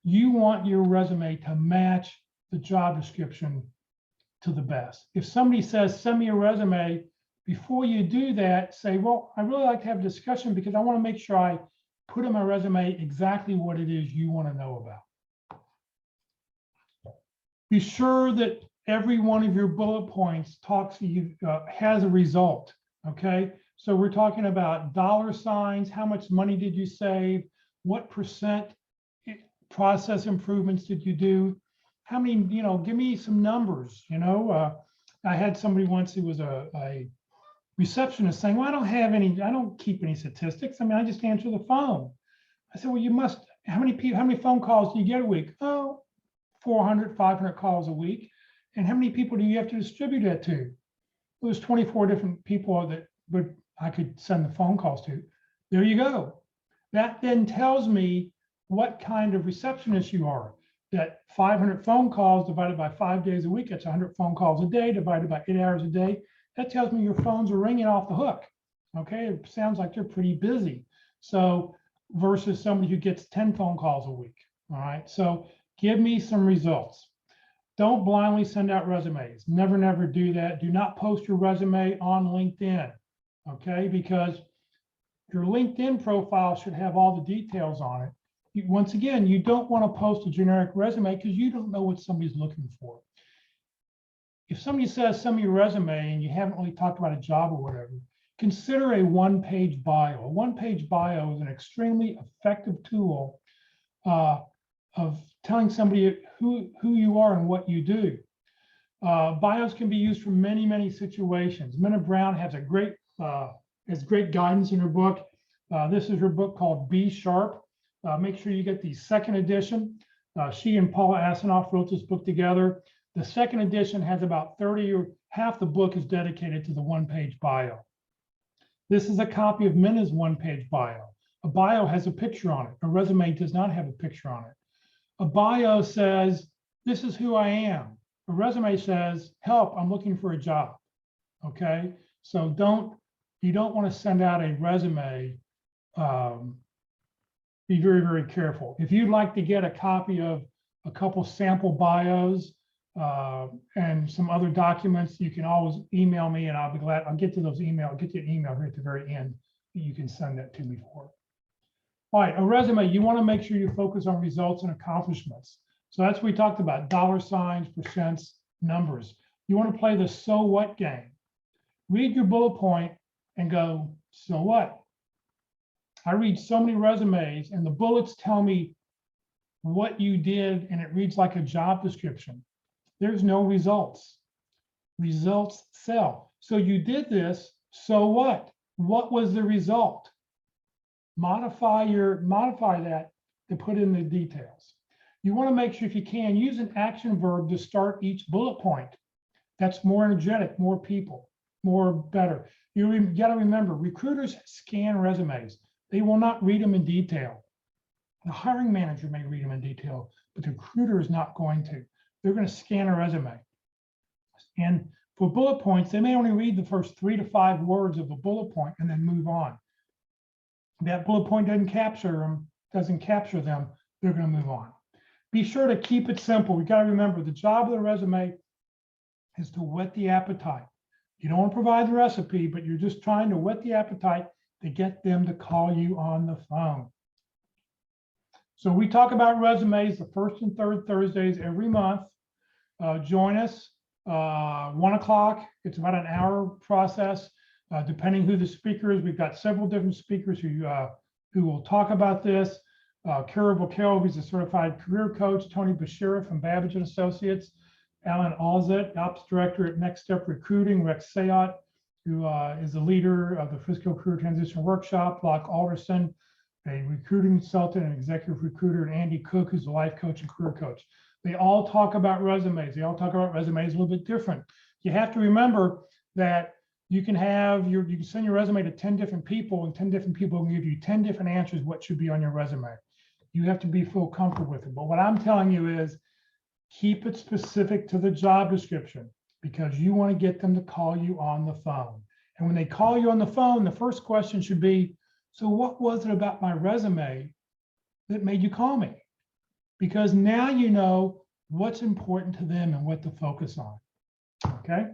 you want your resume to match the job description to the best. If somebody says, send me a resume, before you do that, say, well, I really like to have a discussion because I want to make sure I put in my resume exactly what it is you want to know about. Be sure that every one of your bullet points talks to you, has a result, okay? So we're talking about dollar signs, how much money did you save, what percent process improvements did you do, how many, you know, give me some numbers, you know. I had somebody once who was a receptionist saying, well, I don't keep any statistics. I mean, I just answer the phone. I said, well, you must, how many phone calls do you get a week? Oh, 400, 500 calls a week. And how many people do you have to distribute that to? It was 24 different people that I could send the phone calls to. There you go. That then tells me what kind of receptionist you are. That 500 phone calls divided by 5 days a week, that's 100 phone calls a day divided by 8 hours a day. That tells me your phones are ringing off the hook. Okay, it sounds like they're pretty busy. So versus somebody who gets 10 phone calls a week. All right. So give me some results. Don't blindly send out resumes. Never, never do that. Do not post your resume on LinkedIn. Okay. Because your LinkedIn profile should have all the details on it. Once again, you don't want to post a generic resume because you don't know what somebody's looking for. If somebody says, send me your resume, and you haven't really talked about a job or whatever, consider a one-page bio. A one-page bio is an extremely effective tool of telling somebody who you are and what you do. Bios can be used for many, many situations. Minna Brown has great guidance in her book. This is her book called Be Sharp. Make sure you get the second edition. She and Paula Asanoff wrote this book together. The second edition has about 30 or half the book is dedicated to the one-page bio. This is a copy of Minna's one-page bio. A bio has a picture on it. A resume does not have a picture on it. A bio says, this is who I am. A resume says, help, I'm looking for a job. Okay, so you don't want to send out a resume. Be very, very careful. If you'd like to get a copy of a couple sample bios and some other documents, you can always email me and I'll be glad. I'll get to those emails. I'll get you an email here at the very end that you can send that to me for. All right, a resume, you want to make sure you focus on results and accomplishments. So that's what we talked about, dollar signs, percents, numbers. You want to play the so what game. Read your bullet point and go, so what? I read so many resumes and the bullets tell me what you did and it reads like a job description. There's no results. Results sell. So you did this, so what? What was the result? Modify that to put in the details. You want to make sure, if you can, use an action verb to start each bullet point. That's more energetic, more people, more better. You got to remember, recruiters scan resumes. They will not read them in detail. The hiring manager may read them in detail, but the recruiter is not going to. They're going to scan a resume. And for bullet points, they may only read the first 3 to 5 words of a bullet point and then move on. If that bullet point doesn't capture them, they're going to move on. Be sure to keep it simple. We got to remember, the job of the resume is to whet the appetite. You don't want to provide the recipe, but you're just trying to whet the appetite to get them to call you on the phone. So we talk about resumes the first and third Thursdays every month. Join us, 1 o'clock. It's about an hour process, depending who the speaker is. We've got several different speakers who will talk about this. Kara Vaquero, who's a certified career coach, Tony Bashira from Babbage & Associates, Alan Alzett, Ops Director at Next Step Recruiting, Rex Sayot, who is the leader of the Frisco Career Transition Workshop, Locke Alderson, a recruiting consultant and executive recruiter, and Andy Cook, who's a life coach and career coach. They all talk about resumes. They all talk about resumes a little bit different. You have to remember that you can send your resume to 10 different people, and 10 different people can give you 10 different answers what should be on your resume. You have to feel comfortable with it. But what I'm telling you is keep it specific to the job description, because you want to get them to call you on the phone. And when they call you on the phone, the first question should be, so what was it about my resume that made you call me? Because now you know what's important to them and what to focus on. Okay.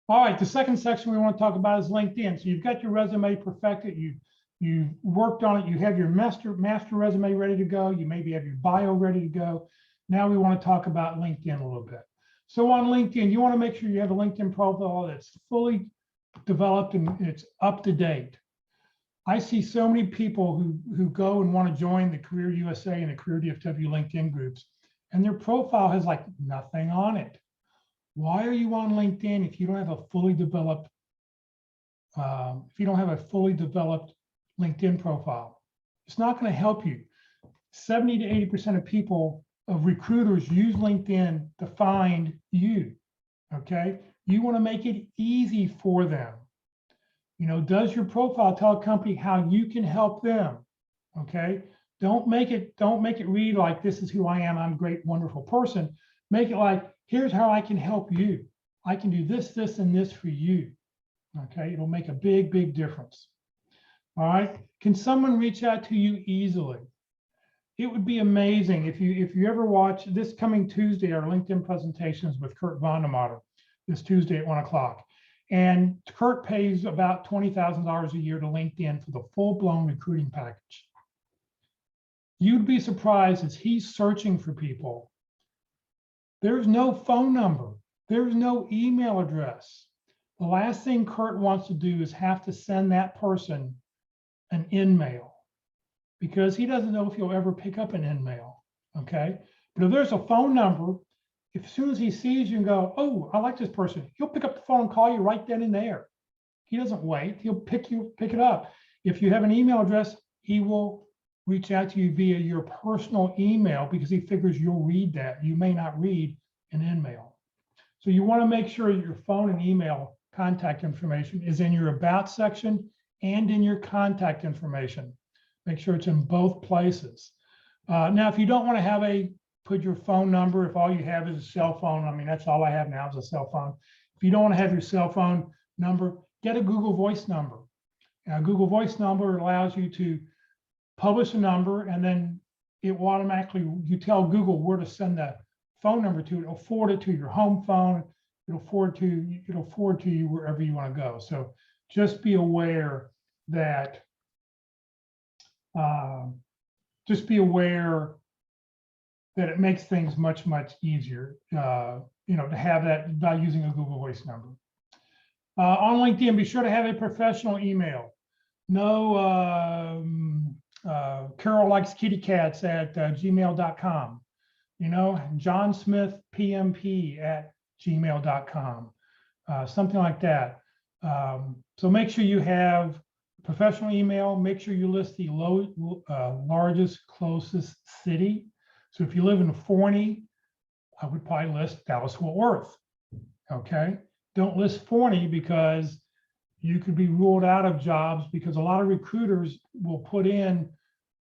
All right, the second section we want to talk about is LinkedIn. So you've got your resume perfected. You worked on it. You have your master resume ready to go. You maybe have your bio ready to go. Now we want to talk about LinkedIn a little bit. So on LinkedIn, you want to make sure you have a LinkedIn profile that's fully developed and it's up to date. I see so many people who go and want to join the Career USA and the CareerDFW LinkedIn groups, and their profile has like nothing on it. Why are you on LinkedIn if you don't have a fully developed LinkedIn profile? It's not going to help you. 70 to 80% of people, of recruiters, use LinkedIn to find you. Okay, you want to make it easy for them. You know, does your profile tell a company how you can help them? Okay, don't make it read like this is who I am, I'm a great, wonderful person. Make it like, here's how I can help you. I can do this, this, and this for you. Okay, it'll make a big, big difference. All right. Can someone reach out to you easily? It would be amazing if you ever watch this coming Tuesday, our LinkedIn presentations with Kurt Vondermatter, this Tuesday at 1 o'clock. And Kurt pays about $20,000 a year to LinkedIn for the full-blown recruiting package. You'd be surprised as he's searching for people. There's no phone number. There's no email address. The last thing Kurt wants to do is have to send that person an in-mail, because he doesn't know if he'll ever pick up an in-mail, okay? But if there's a phone number, as soon as he sees you and go, oh, I like this person, he'll pick up the phone and call you right then and there. He doesn't wait, he'll pick it up. If you have an email address, he will reach out to you via your personal email because he figures you'll read that. You may not read an in-mail. So you want to make sure that your phone and email contact information is in your about section and in your contact information. Make sure it's in both places. Now, if you don't want to put your phone number, if all you have is a cell phone, I mean, that's all I have now is a cell phone. If you don't want to have your cell phone number, get a Google Voice number. Now, Google Voice number allows you to publish a number, and then it automatically, you tell Google where to send the phone number to, it'll forward it to your home phone, it'll forward to you wherever you want to go. So just be aware that it makes things much easier, to have that by using a Google Voice number. On LinkedIn, be sure to have a professional email. No Carol likes kitty cats at gmail.com. John Smith PMP at gmail.com, something like that. So make sure you have professional email. Make sure you list the largest, closest city. So if you live in Forney, I would probably list Dallas-Fort Worth. Okay, don't list Forney because you could be ruled out of jobs, because a lot of recruiters will put in,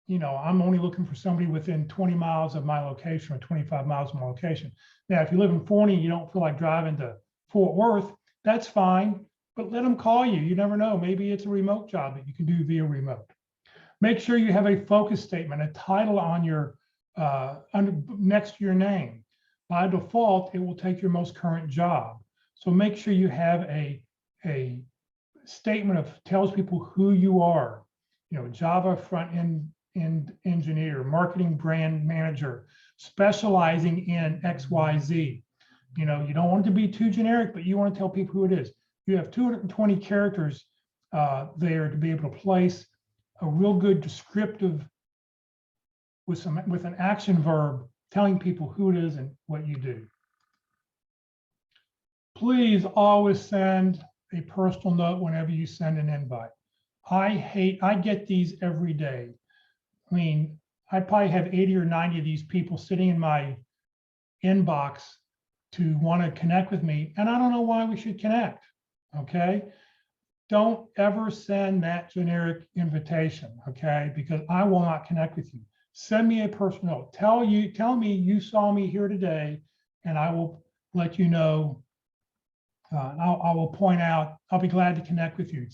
I'm only looking for somebody within 20 miles of my location or 25 miles of my location. Now, if you live in Forney and you don't feel like driving to Fort Worth, that's fine, but let them call you. You never know. Maybe it's a remote job that you can do via remote. Make sure you have a focus statement, a title on your next to your name. By default, it will take your most current job. So make sure you have a statement tells people who you are. Java front-end engineer, marketing brand manager, specializing in XYZ. You don't want it to be too generic, but you want to tell people who it is. You have 220 characters there to be able to place a real good descriptive with an action verb telling people who it is and what you do. Please always send a personal note whenever you send an invite. I get these every day. I mean, I probably have 80 or 90 of these people sitting in my inbox to want to connect with me, and I don't know why we should connect, okay? Don't ever send that generic invitation, okay? Because I will not connect with you. Send me a personal note. Tell me you saw me here today, and I will let you know. I will point out, I'll be glad to connect with you.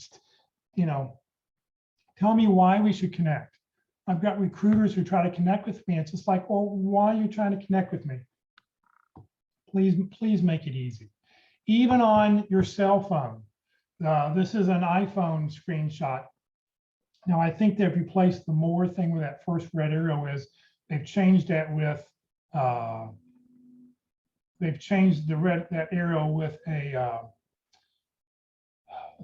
Tell me why we should connect. I've got recruiters who try to connect with me. It's just like, well, why are you trying to connect with me? Please make it easy. Even on your cell phone. This is an iPhone screenshot. Now, I think they've replaced the more thing where that first red arrow is. They've changed that with, they've changed that arrow with a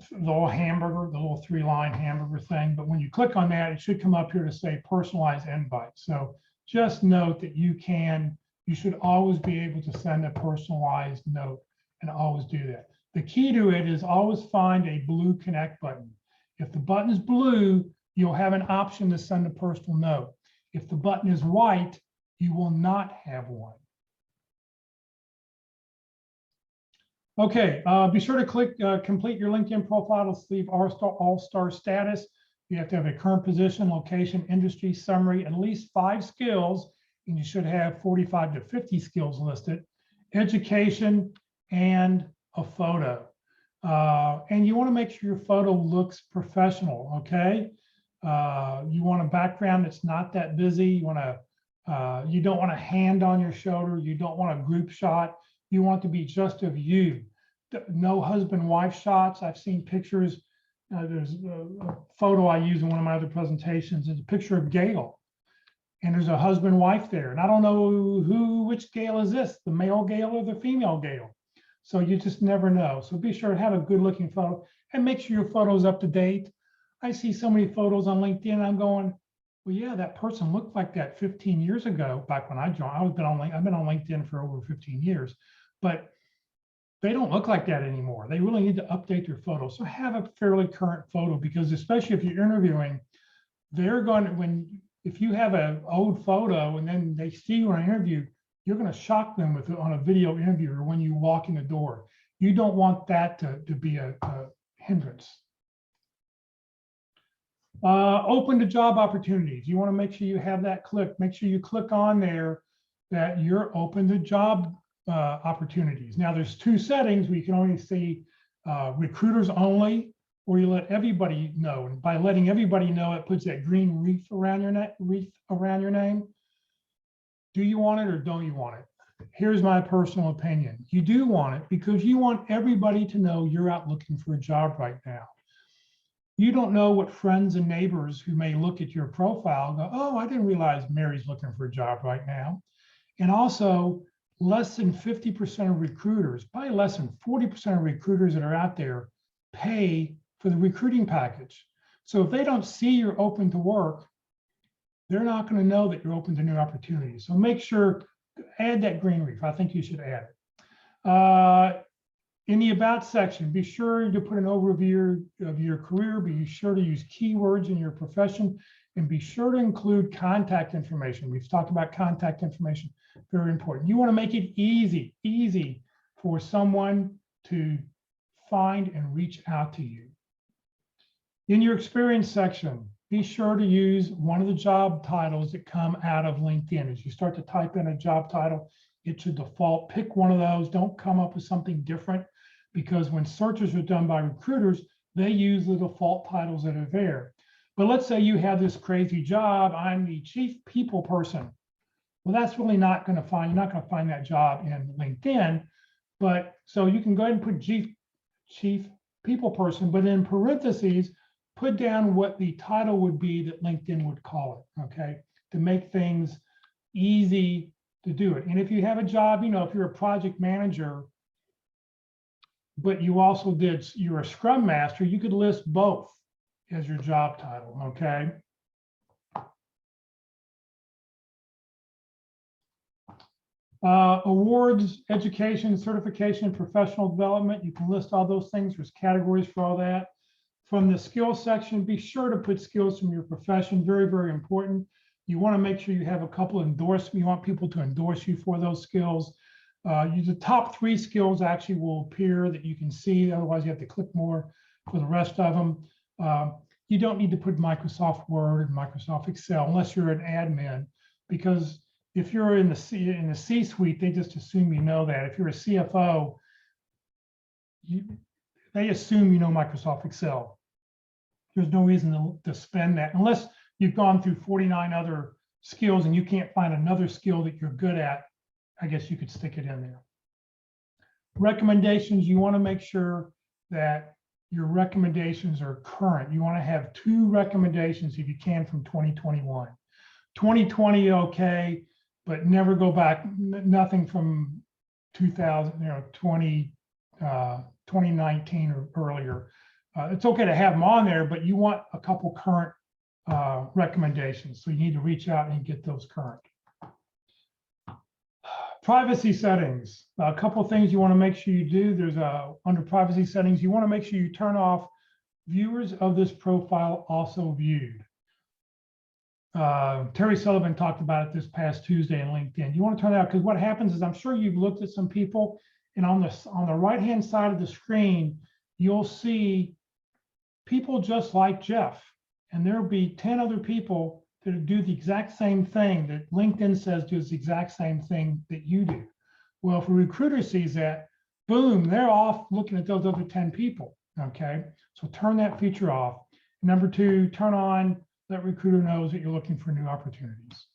the little hamburger, the little 3-line hamburger thing. But when you click on that, it should come up here to say personalized invite. So just note that you should always be able to send a personalized note and always do that. The key to it is always find a blue connect button. If the button is blue, you'll have an option to send a personal note. If the button is white, you will not have one. Okay, be sure to click complete your LinkedIn profile to leave all-star status. You have to have a current position, location, industry, summary, at least 5 skills, and you should have 45 to 50 skills listed, education, and a photo. And you want to make sure your photo looks professional, okay? You want a background that's not that busy. You don't want a hand on your shoulder. You don't want a group shot. You want it to be just of you. No husband-wife shots. I've seen pictures. There's a photo I use in one of my other presentations. It's a picture of Gail. And there's a husband-wife there. And I don't know which Gail is this, the male Gail or the female Gail. So you just never know. So be sure to have a good looking photo and make sure your photo's up to date. I see so many photos on LinkedIn. I'm going, well, yeah, that person looked like that 15 years ago, back when I joined. I've been on LinkedIn for over 15 years, but they don't look like that anymore. They really need to update their photo. So have a fairly current photo, because especially if you're interviewing, they're going to, if you have an old photo and then they see you on an interview, you're going to shock them with on a video interview or when you walk in the door. You don't want that to be a hindrance. Open to job opportunities. You want to make sure you have that click. Make sure you click on there that you're open to job opportunities. Now there's two settings where you can only see recruiters only, or you let everybody know. And by letting everybody know, it puts that green wreath around your name. Do you want it or don't you want it? Here's my personal opinion. You do want it because you want everybody to know you're out looking for a job right now. You don't know what friends and neighbors who may look at your profile go, oh, I didn't realize Mary's looking for a job right now. And also, less than 50% of recruiters, probably less than 40% of recruiters that are out there pay for the recruiting package. So if they don't see you're open to work, they're not going to know that you're open to new opportunities. So make sure, add that green wreath. I think you should add it. In the About section, be sure to put an overview of your career. Be sure to use keywords in your profession, and be sure to include contact information. We've talked about contact information, very important. You want to make it easy for someone to find and reach out to you. In your experience section, be sure to use one of the job titles that come out of LinkedIn. As you start to type in a job title, it should default. Pick one of those. Don't come up with something different, because when searches are done by recruiters, they use the default titles that are there. But let's say you have this crazy job. I'm the chief people person. Well, that's really not going to find, you're not going to find that job in LinkedIn. But so you can go ahead and put chief people person, but in parentheses, put down what the title would be that LinkedIn would call it, okay, to make things easy to do it. And if you have a job, if you're a project manager, but you also you're a Scrum Master, you could list both as your job title, okay? Awards, education, certification, professional development, you can list all those things. There's categories for all that. From the skills section, be sure to put skills from your profession, very, very important. You want to make sure you have a couple endorsements. You want people to endorse you for those skills. The top 3 skills actually will appear that you can see. Otherwise, you have to click more for the rest of them. You don't need to put Microsoft Word and Microsoft Excel unless you're an admin, because if you're in the C-suite, they just assume you know that. If you're a CFO, they assume you know Microsoft Excel. There's no reason to spend that unless you've gone through 49 other skills and you can't find another skill that you're good at. I guess you could stick it in there. Recommendations, you want to make sure that your recommendations are current. You want to have 2 recommendations if you can from 2021. 2020, okay, but never go back, nothing from 2019 or earlier. It's okay to have them on there, but you want a couple current recommendations. So you need to reach out and get those current. Privacy settings, a couple of things you want to make sure you do. There's under privacy settings, you want to make sure you turn off viewers of this profile also viewed. Terry Sullivan talked about it this past Tuesday on LinkedIn. You want to turn it out because what happens is, I'm sure you've looked at some people, and on the right-hand side of the screen, you'll see people just like Jeff, and there'll be 10 other people that do the exact same thing that LinkedIn says does the exact same thing that you do. Well, if a recruiter sees that, boom, they're off looking at those other 10 people. Okay, so turn that feature off. Number 2, turn on, let recruiter knows that you're looking for new opportunities.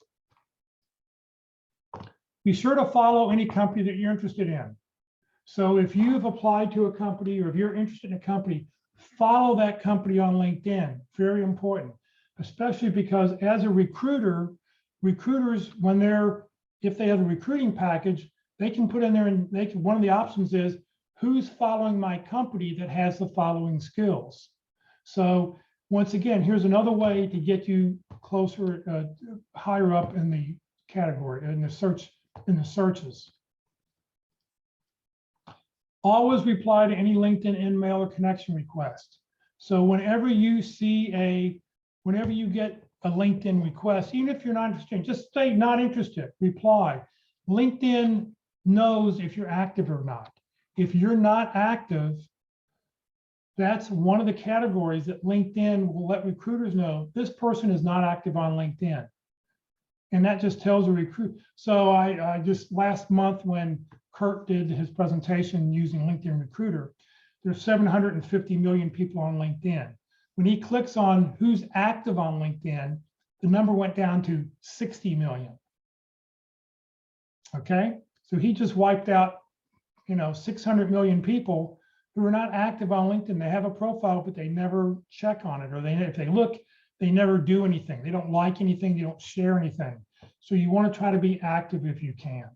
Be sure to follow any company that you're interested in. So if you've applied to a company or if you're interested in a company, follow that company on LinkedIn. Very important, especially because as a recruiter, recruiters, if they have a recruiting package, they can put in there and one of the options is who's following my company that has the following skills. So once again, here's another way to get you closer, higher up in the category, in the searches. Always reply to any LinkedIn InMail or connection request. So whenever you get a LinkedIn request, even if you're not interested, just say not interested, reply. LinkedIn knows if you're active or not. If you're not active, that's one of the categories that LinkedIn will let recruiters know this person is not active on LinkedIn. And that just tells a recruit. So I just last month when Kurt did his presentation using LinkedIn Recruiter, there's 750 million people on LinkedIn. When he clicks on who's active on LinkedIn, the number went down to 60 million. Okay, so he just wiped out, 600 million people who are not active on LinkedIn. They have a profile, but they never check on it, or if they look, they never do anything. They don't like anything. They don't share anything. So you want to try to be active if you can.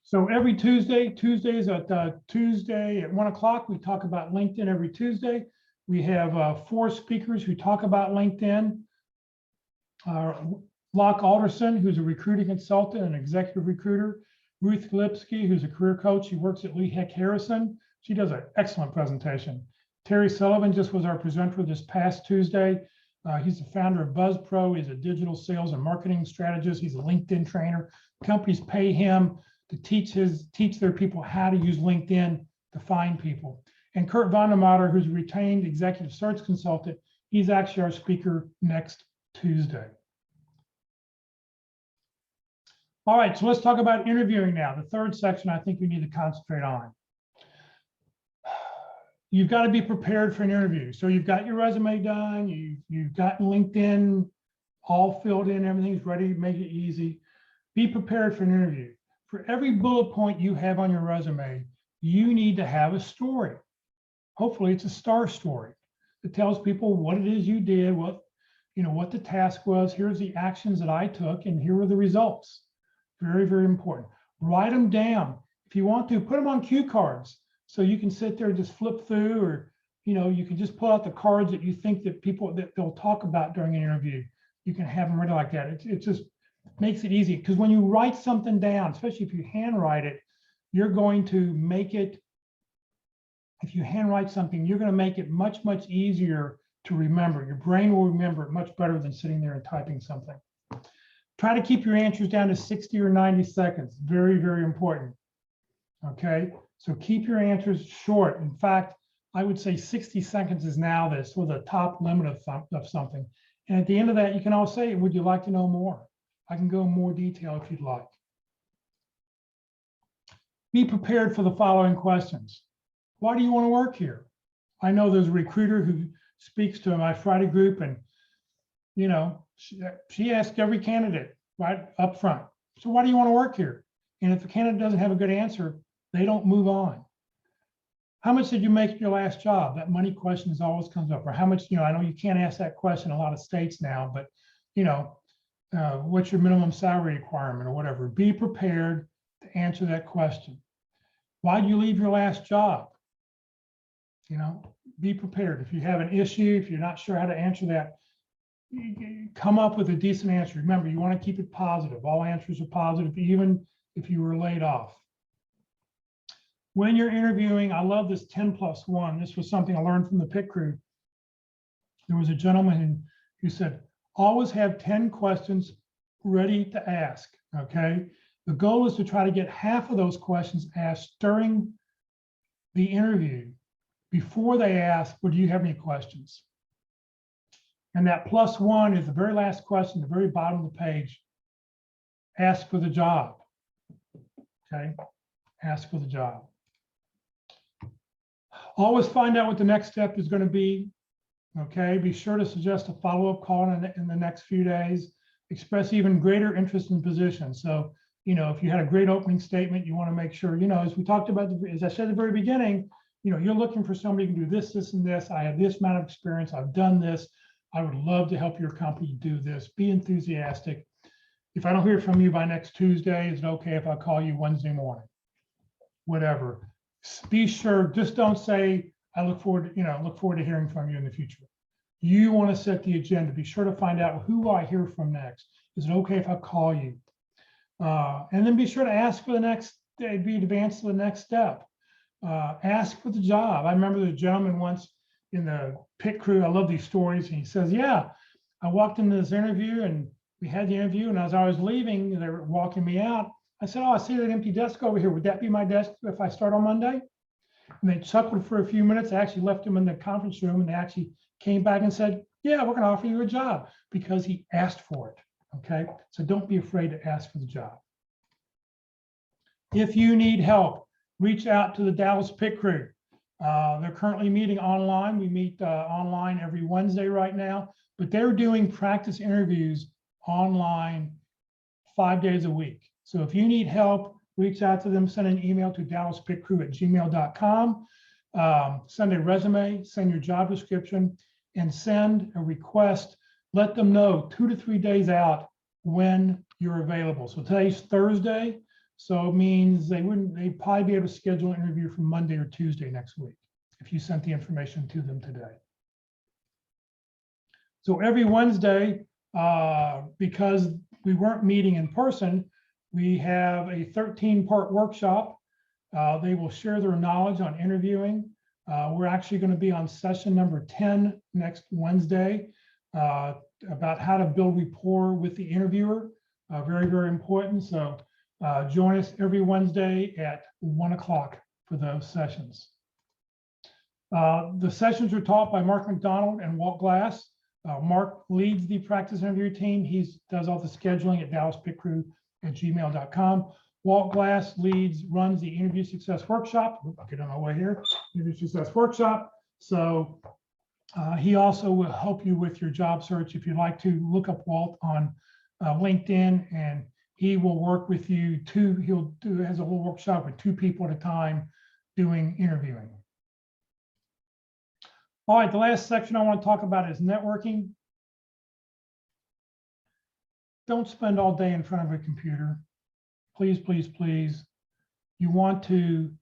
So every Tuesdays at Tuesday at 1 o'clock, we talk about LinkedIn every Tuesday. We have 4 speakers who talk about LinkedIn. Locke Alderson, who's a recruiting consultant and executive recruiter. Ruth Lipsky, who's a career coach. She works at Lee Heck Harrison. She does an excellent presentation. Terry Sullivan just was our presenter this past Tuesday. He's the founder of BuzzPro. He's a digital sales and marketing strategist. He's a LinkedIn trainer. Companies pay him to teach their people how to use LinkedIn to find people. And Kurt Vondermatter, who's a retained executive search consultant, he's actually our speaker next Tuesday. All right, so let's talk about interviewing now. The third section I think we need to concentrate on. You've got to be prepared for an interview. So you've got your resume done, you've gotten LinkedIn all filled in, everything's ready to make it easy. Be prepared for an interview. For every bullet point you have on your resume, you need to have a story. Hopefully it's a star story that tells people what it is you did, what the task was, here's the actions that I took, and here were the results. Very, very important. Write them down. If you want to, put them on cue cards so you can sit there and just flip through, or you can just pull out the cards that you think that they'll talk about during an interview. You can have them ready like that. It just makes it easy, because when you write something down, especially if you handwrite it, you're going to make it. If you handwrite something, you're going to make it much, much easier to remember. Your brain will remember it much better than sitting there and typing something. Try to keep your answers down to 60 or 90 seconds. Very, very important. Okay, so keep your answers short. In fact, I would say 60 seconds is now the top limit of something. And at the end of that, you can all say, would you like to know more? I can go in more detail if you'd like. Be prepared for the following questions. Why do you want to work here? I know there's a recruiter who speaks to my Friday group, and she asked every candidate right up front, so why do you want to work here? And if the candidate doesn't have a good answer, they don't move on. How much did you make in your last job? That money question always comes up. Or how much, I know you can't ask that question in a lot of states now, but what's your minimum salary requirement or whatever? Be prepared to answer that question. Why did you leave your last job? Be prepared. If you have an issue, if you're not sure how to answer that, come up with a decent answer. Remember, you want to keep it positive. All answers are positive, even if you were laid off. When you're interviewing, I love this 10+1. This was something I learned from the pit crew. There was a gentleman who said, always have 10 questions ready to ask, okay? The goal is to try to get half of those questions asked during the interview before they ask, well, do you have any questions? And that +1 is the very last question, the very bottom of the page. Ask for the job, okay? ask for the job. Always find out what the next step is going to be. Okay, be sure to suggest a follow-up call in the next few days. Express even greater interest in position. So, if you had a great opening statement, you want to make sure, as we talked about, as I said at the very beginning, you're looking for somebody who can do this, this, and this. I have this amount of experience. I've done this. I would love to help your company do this. Be enthusiastic. If I don't hear from you by next Tuesday, is it okay if I call you Wednesday morning? Whatever. Be sure, just don't say, I look forward to hearing from you in the future. You want to set the agenda. Be sure to find out who I hear from next. Is it okay if I call you? And then be sure to ask for the next, be advanced to the next step. Ask for the job. I remember the gentleman once in the pit crew. I love these stories. And he says, yeah, I walked into this interview and we had the interview. And as I was leaving, they were walking me out. I said, oh, I see that empty desk over here. Would that be my desk if I start on Monday? And they chuckled for a few minutes. I actually left him in the conference room and they actually came back and said, yeah, we're going to offer you a job because he asked for it. Okay. So don't be afraid to ask for the job. If you need help, reach out to the Dallas Pit Crew. They're currently meeting online. We meet online every Wednesday right now, but they're doing practice interviews online 5 days a week. So if you need help, reach out to them, send an email to dallaspitcrew@gmail.com, send a resume, send your job description, and send a request. Let them know 2 to 3 days out when you're available. So today's Thursday, so it means they'd probably be able to schedule an interview for Monday or Tuesday next week if you sent the information to them today. So every Wednesday, because we weren't meeting in person, we have a 13-part workshop. They will share their knowledge on interviewing. We're actually going to be on session number 10 next Wednesday about how to build rapport with the interviewer. Very, very important. So join us every Wednesday at 1 o'clock for those sessions. The sessions are taught by Mark McDonald and Walt Glass. Mark leads the practice interview team. He does all the scheduling at dallaspitcrew@gmail.com. Walt Glass runs the interview success workshop. I'll get on my way here. Interview success workshop. So he also will help you with your job search. If you'd like to look up Walt on LinkedIn, and he will work with you too. Has a whole workshop with 2 people at a time doing interviewing. All right, the last section I want to talk about is networking. Don't spend all day in front of a computer. Please, please, please. You want to,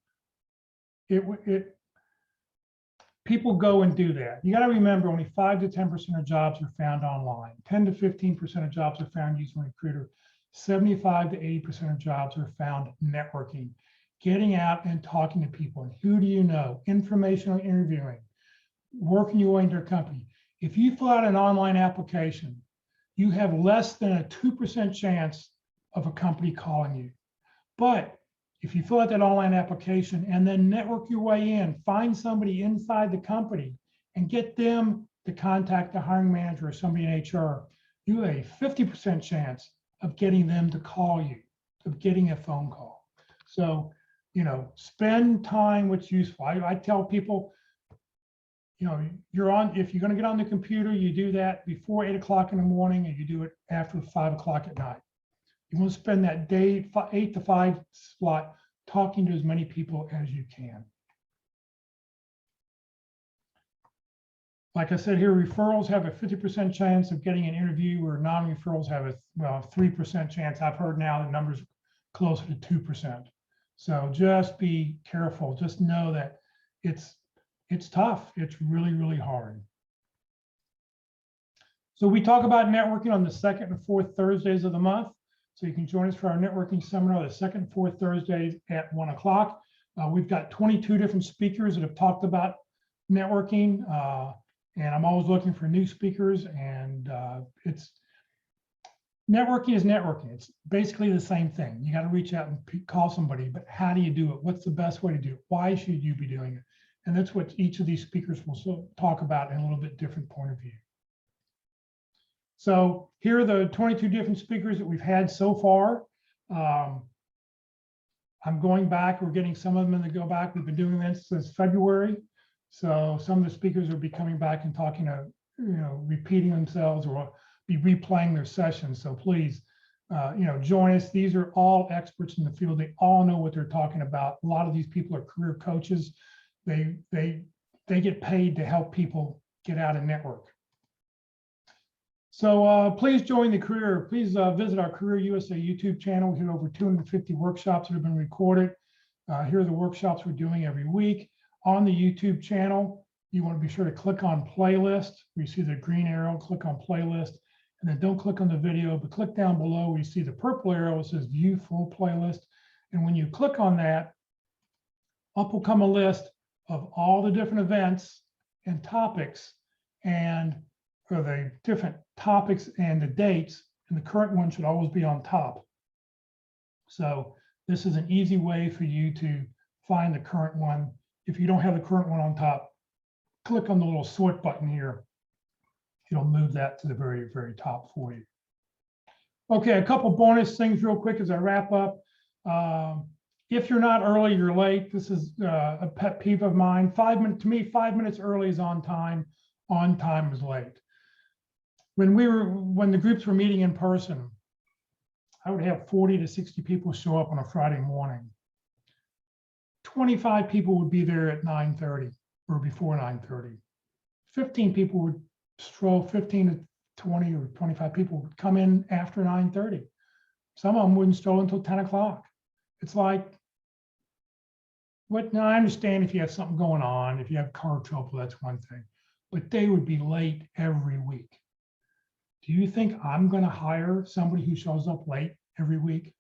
people go and do that. You got to remember only 5 to 10% of jobs are found online. 10 to 15% of jobs are found using Recruiter. 75 to 80% of jobs are found networking, getting out and talking to people. And who do you know? Informational interviewing, working your way into a company. If you fill out an online application, you have less than a 2% chance of a company calling you. But if you fill out that online application and then network your way in, find somebody inside the company and get them to contact the hiring manager or somebody in HR, you have a 50% chance of getting them to call you, of getting a phone call. So, spend time what's useful. I tell people, if you're going to get on the computer, you do that before 8 o'clock in the morning and you do it after 5 o'clock at night. You want to spend that day, 8 to 5 slot, talking to as many people as you can. Like I said here, referrals have a 50% chance of getting an interview, where non-referrals have a 3% chance. I've heard now the numbers closer to 2%. So just be careful. Just know that it's tough. It's really, really hard. So we talk about networking on the 2nd and 4th Thursdays of the month. So you can join us for our networking seminar the 2nd and 4th Thursdays at 1 o'clock. We've got 22 different speakers that have talked about networking. And I'm always looking for new speakers, and networking is networking. It's basically the same thing. You got to reach out and call somebody, but how do you do it? What's the best way to do it? Why should you be doing it? And that's what each of these speakers will talk about in a little bit different point of view. So here are the 22 different speakers that we've had so far. I'm going back. We're getting some of them to go back. We've been doing this since February. So some of the speakers will be coming back and talking to, repeating themselves or be replaying their sessions. So please, join us. These are all experts in the field. They all know what they're talking about. A lot of these people are career coaches. They get paid to help people get out and network. So please join the career. Please visit our Career USA YouTube channel. We have over 250 workshops that have been recorded. Here are the workshops we're doing every week. On the YouTube channel, you want to be sure to click on playlist. You see the green arrow, click on playlist, and then don't click on the video, but click down below where you see the purple arrow. It says view full playlist. And when you click on that, up will come a list of all the different events and topics and for the different topics and the dates, and the current one should always be on top. So this is an easy way for you to find the current one. If you don't have the current one on top, click on the little sort button here. It'll move that to the very, very top for you. Okay, a couple bonus things real quick as I wrap up. If you're not early, you're late. This is a pet peeve of mine. 5 minutes, to me, 5 minutes early is on time is late. When the groups were meeting in person, I would have 40 to 60 people show up on a Friday morning. 25 people would be there at 9:30 or before 9:30. 15 people would stroll, 15 to 20 or 25 people would come in after 9:30. Some of them wouldn't stroll until 10 o'clock. It's like, now I understand if you have something going on, if you have car trouble, that's one thing, but they would be late every week. Do you think I'm going to hire somebody who shows up late every week?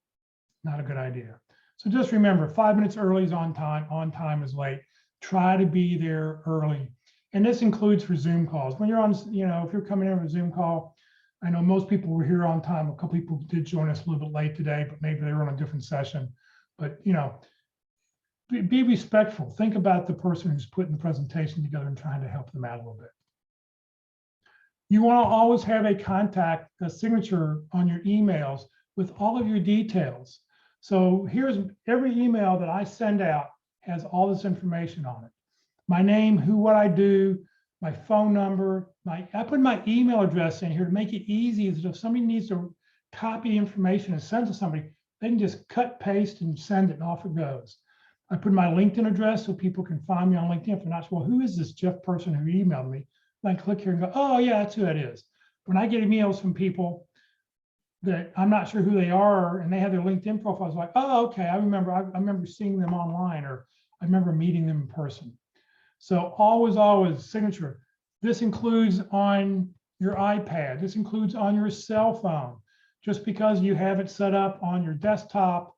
Not a good idea. So just remember, 5 minutes early is on time is late. Try to be there early. And this includes for Zoom calls. When you're on, if you're coming in with a Zoom call, I know most people were here on time. A couple people did join us a little bit late today, but maybe they were on a different session. But, be respectful. Think about the person who's putting the presentation together and trying to help them out a little bit. You want to always have a signature on your emails with all of your details. So here's every email that I send out has all this information on it. My name, what I do, my phone number, I put my email address in here to make it easy. That if somebody needs to copy information and send to somebody, they can just cut, paste, and send it, and off it goes. I put my LinkedIn address so people can find me on LinkedIn. If they're not sure, well, who is this Jeff person who emailed me? I click here and go, oh yeah, that's who that is. When I get emails from people that I'm not sure who they are and they have their LinkedIn profiles, like, oh, okay, I remember seeing them online, or I remember meeting them in person. So always signature. This includes on your iPad. This includes on your cell phone. Just because you have it set up on your desktop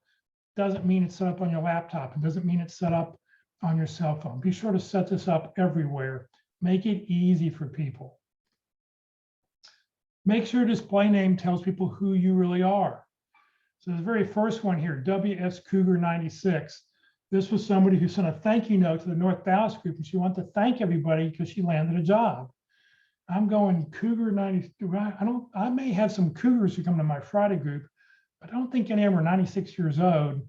doesn't mean it's set up on your laptop. It doesn't mean it's set up on your cell phone. Be sure to set this up everywhere. Make it easy for people. Make sure your display name tells people who you really are. So the very first one here, WS Cougar 96. This was somebody who sent a thank you note to the North Dallas group, and she wanted to thank everybody because she landed a job. I'm going Cougar 90. I may have some Cougars who come to my Friday group, but I don't think any of them are 96 years old.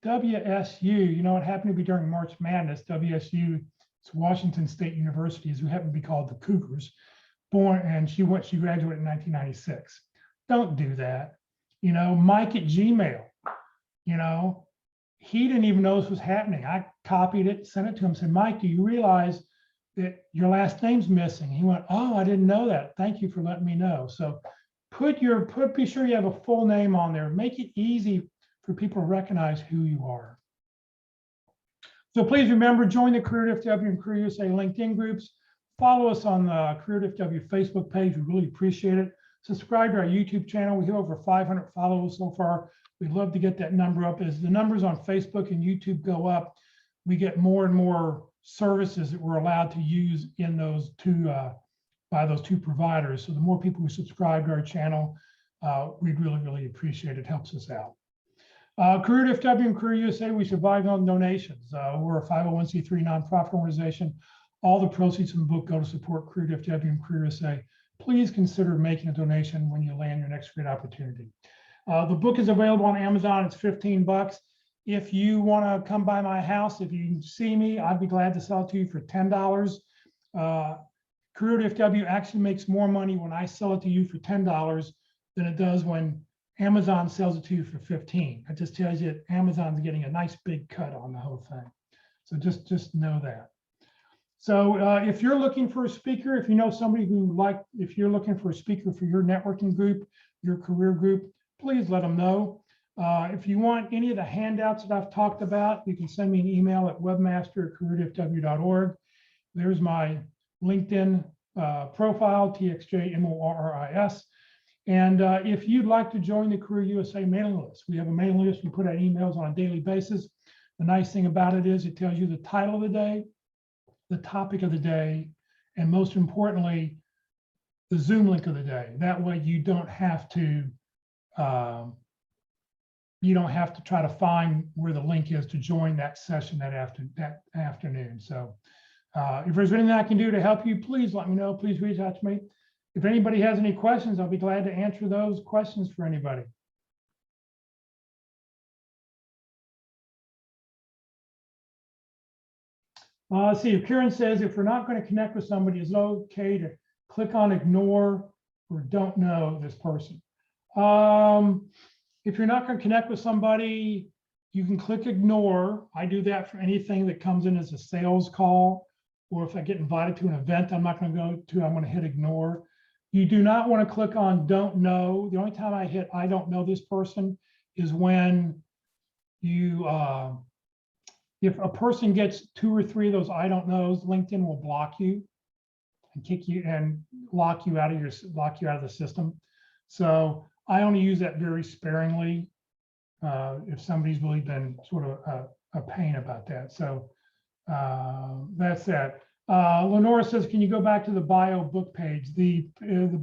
WSU, it happened to be during March Madness. WSU, it's Washington State University, who happened to be called the Cougars. And she graduated in 1996. Don't do that. Mike at Gmail, he didn't even know this was happening. I copied it, sent it to him, said, Mike, do you realize that your last name's missing? He went, oh, I didn't know that. Thank you for letting me know. So be sure you have a full name on there. Make it easy for people to recognize who you are. So please remember, join the CareerDFW and Career USA LinkedIn groups. Follow us on the CareerDFW Facebook page. We really appreciate it. Subscribe to our YouTube channel. We have over 500 followers so far. We'd love to get that number up. As the numbers on Facebook and YouTube go up, we get more and more services that we're allowed to use in those by those two providers. So the more people who subscribe to our channel, we'd really appreciate it. It helps us out. CareerDFW and Career USA, we survive on donations. We're a 501c3 nonprofit organization. All the proceeds from the book go to support CareerDFW and Career USA. Please consider making a donation when you land your next great opportunity. The book is available on Amazon. It's $15. if you want to come by my house, if you see me, I'd be glad to sell it to you for $10. CareerDFW actually makes more money when I sell it to you for $10 than it does when Amazon sells it to you for $15. That just tells you that Amazon's getting a nice big cut on the whole thing. So just know that. So if you're looking for a speaker, if you know somebody if you're looking for a speaker for your networking group, your career group, please let them know. If you want any of the handouts that I've talked about, you can send me an email at webmaster@careerdfw.org. There's my LinkedIn profile, TXJMORRIS. And if you'd like to join the Career USA mailing list, we have a mailing list. We put out emails on a daily basis. The nice thing about it is it tells you the title of the day, the topic of the day, and most importantly, the Zoom link of the day. That way you don't have to try to find where the link is to join that session that afternoon. So if there's anything I can do to help you, please let me know. Please reach out to me. If anybody has any questions, I'll be glad to answer those questions for anybody. Let's see, if Karen says, if we're not going to connect with somebody, is it okay to click on ignore or don't know this person? If you're not going to connect with somebody, you can click ignore. I do that for anything that comes in as a sales call, or if I get invited to an event I'm not going to go to, I'm going to hit ignore. You do not want to click on don't know. The only time I hit I don't know this person is when you if a person gets 2 or 3 of those I don't knows, LinkedIn will block you and kick you and lock you out of the system. So I only use that very sparingly if somebody's really been sort of a pain about that. So that's that. Lenora says, can you go back to the bio book page? The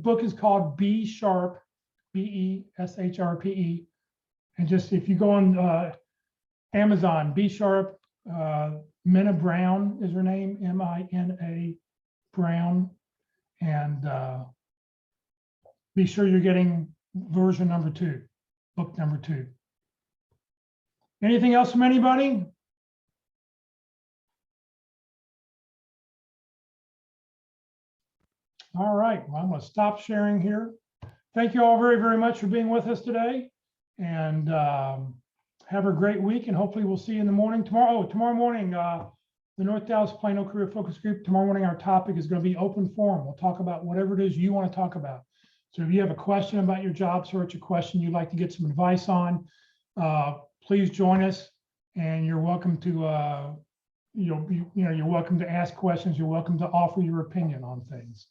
book is called B Sharp, BESHRPE. And just if you go on Amazon, B Sharp, Minna Brown is her name, MINA Brown. And be sure you're getting version number 2, book number 2. Anything else from anybody? All right, well, I'm going to stop sharing here. Thank you all very, very much for being with us today. And have a great week. And hopefully we'll see you in the morning tomorrow. Oh, tomorrow morning, the North Dallas Plano Career Focus Group. Tomorrow morning, our topic is going to be open forum. We'll talk about whatever it is you want to talk about. So if you have a question about your job search, a question you'd like to get some advice on, please join us. And you're welcome to, you're welcome to ask questions. You're welcome to offer your opinion on things.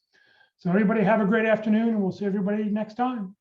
So everybody have a great afternoon, and we'll see everybody next time.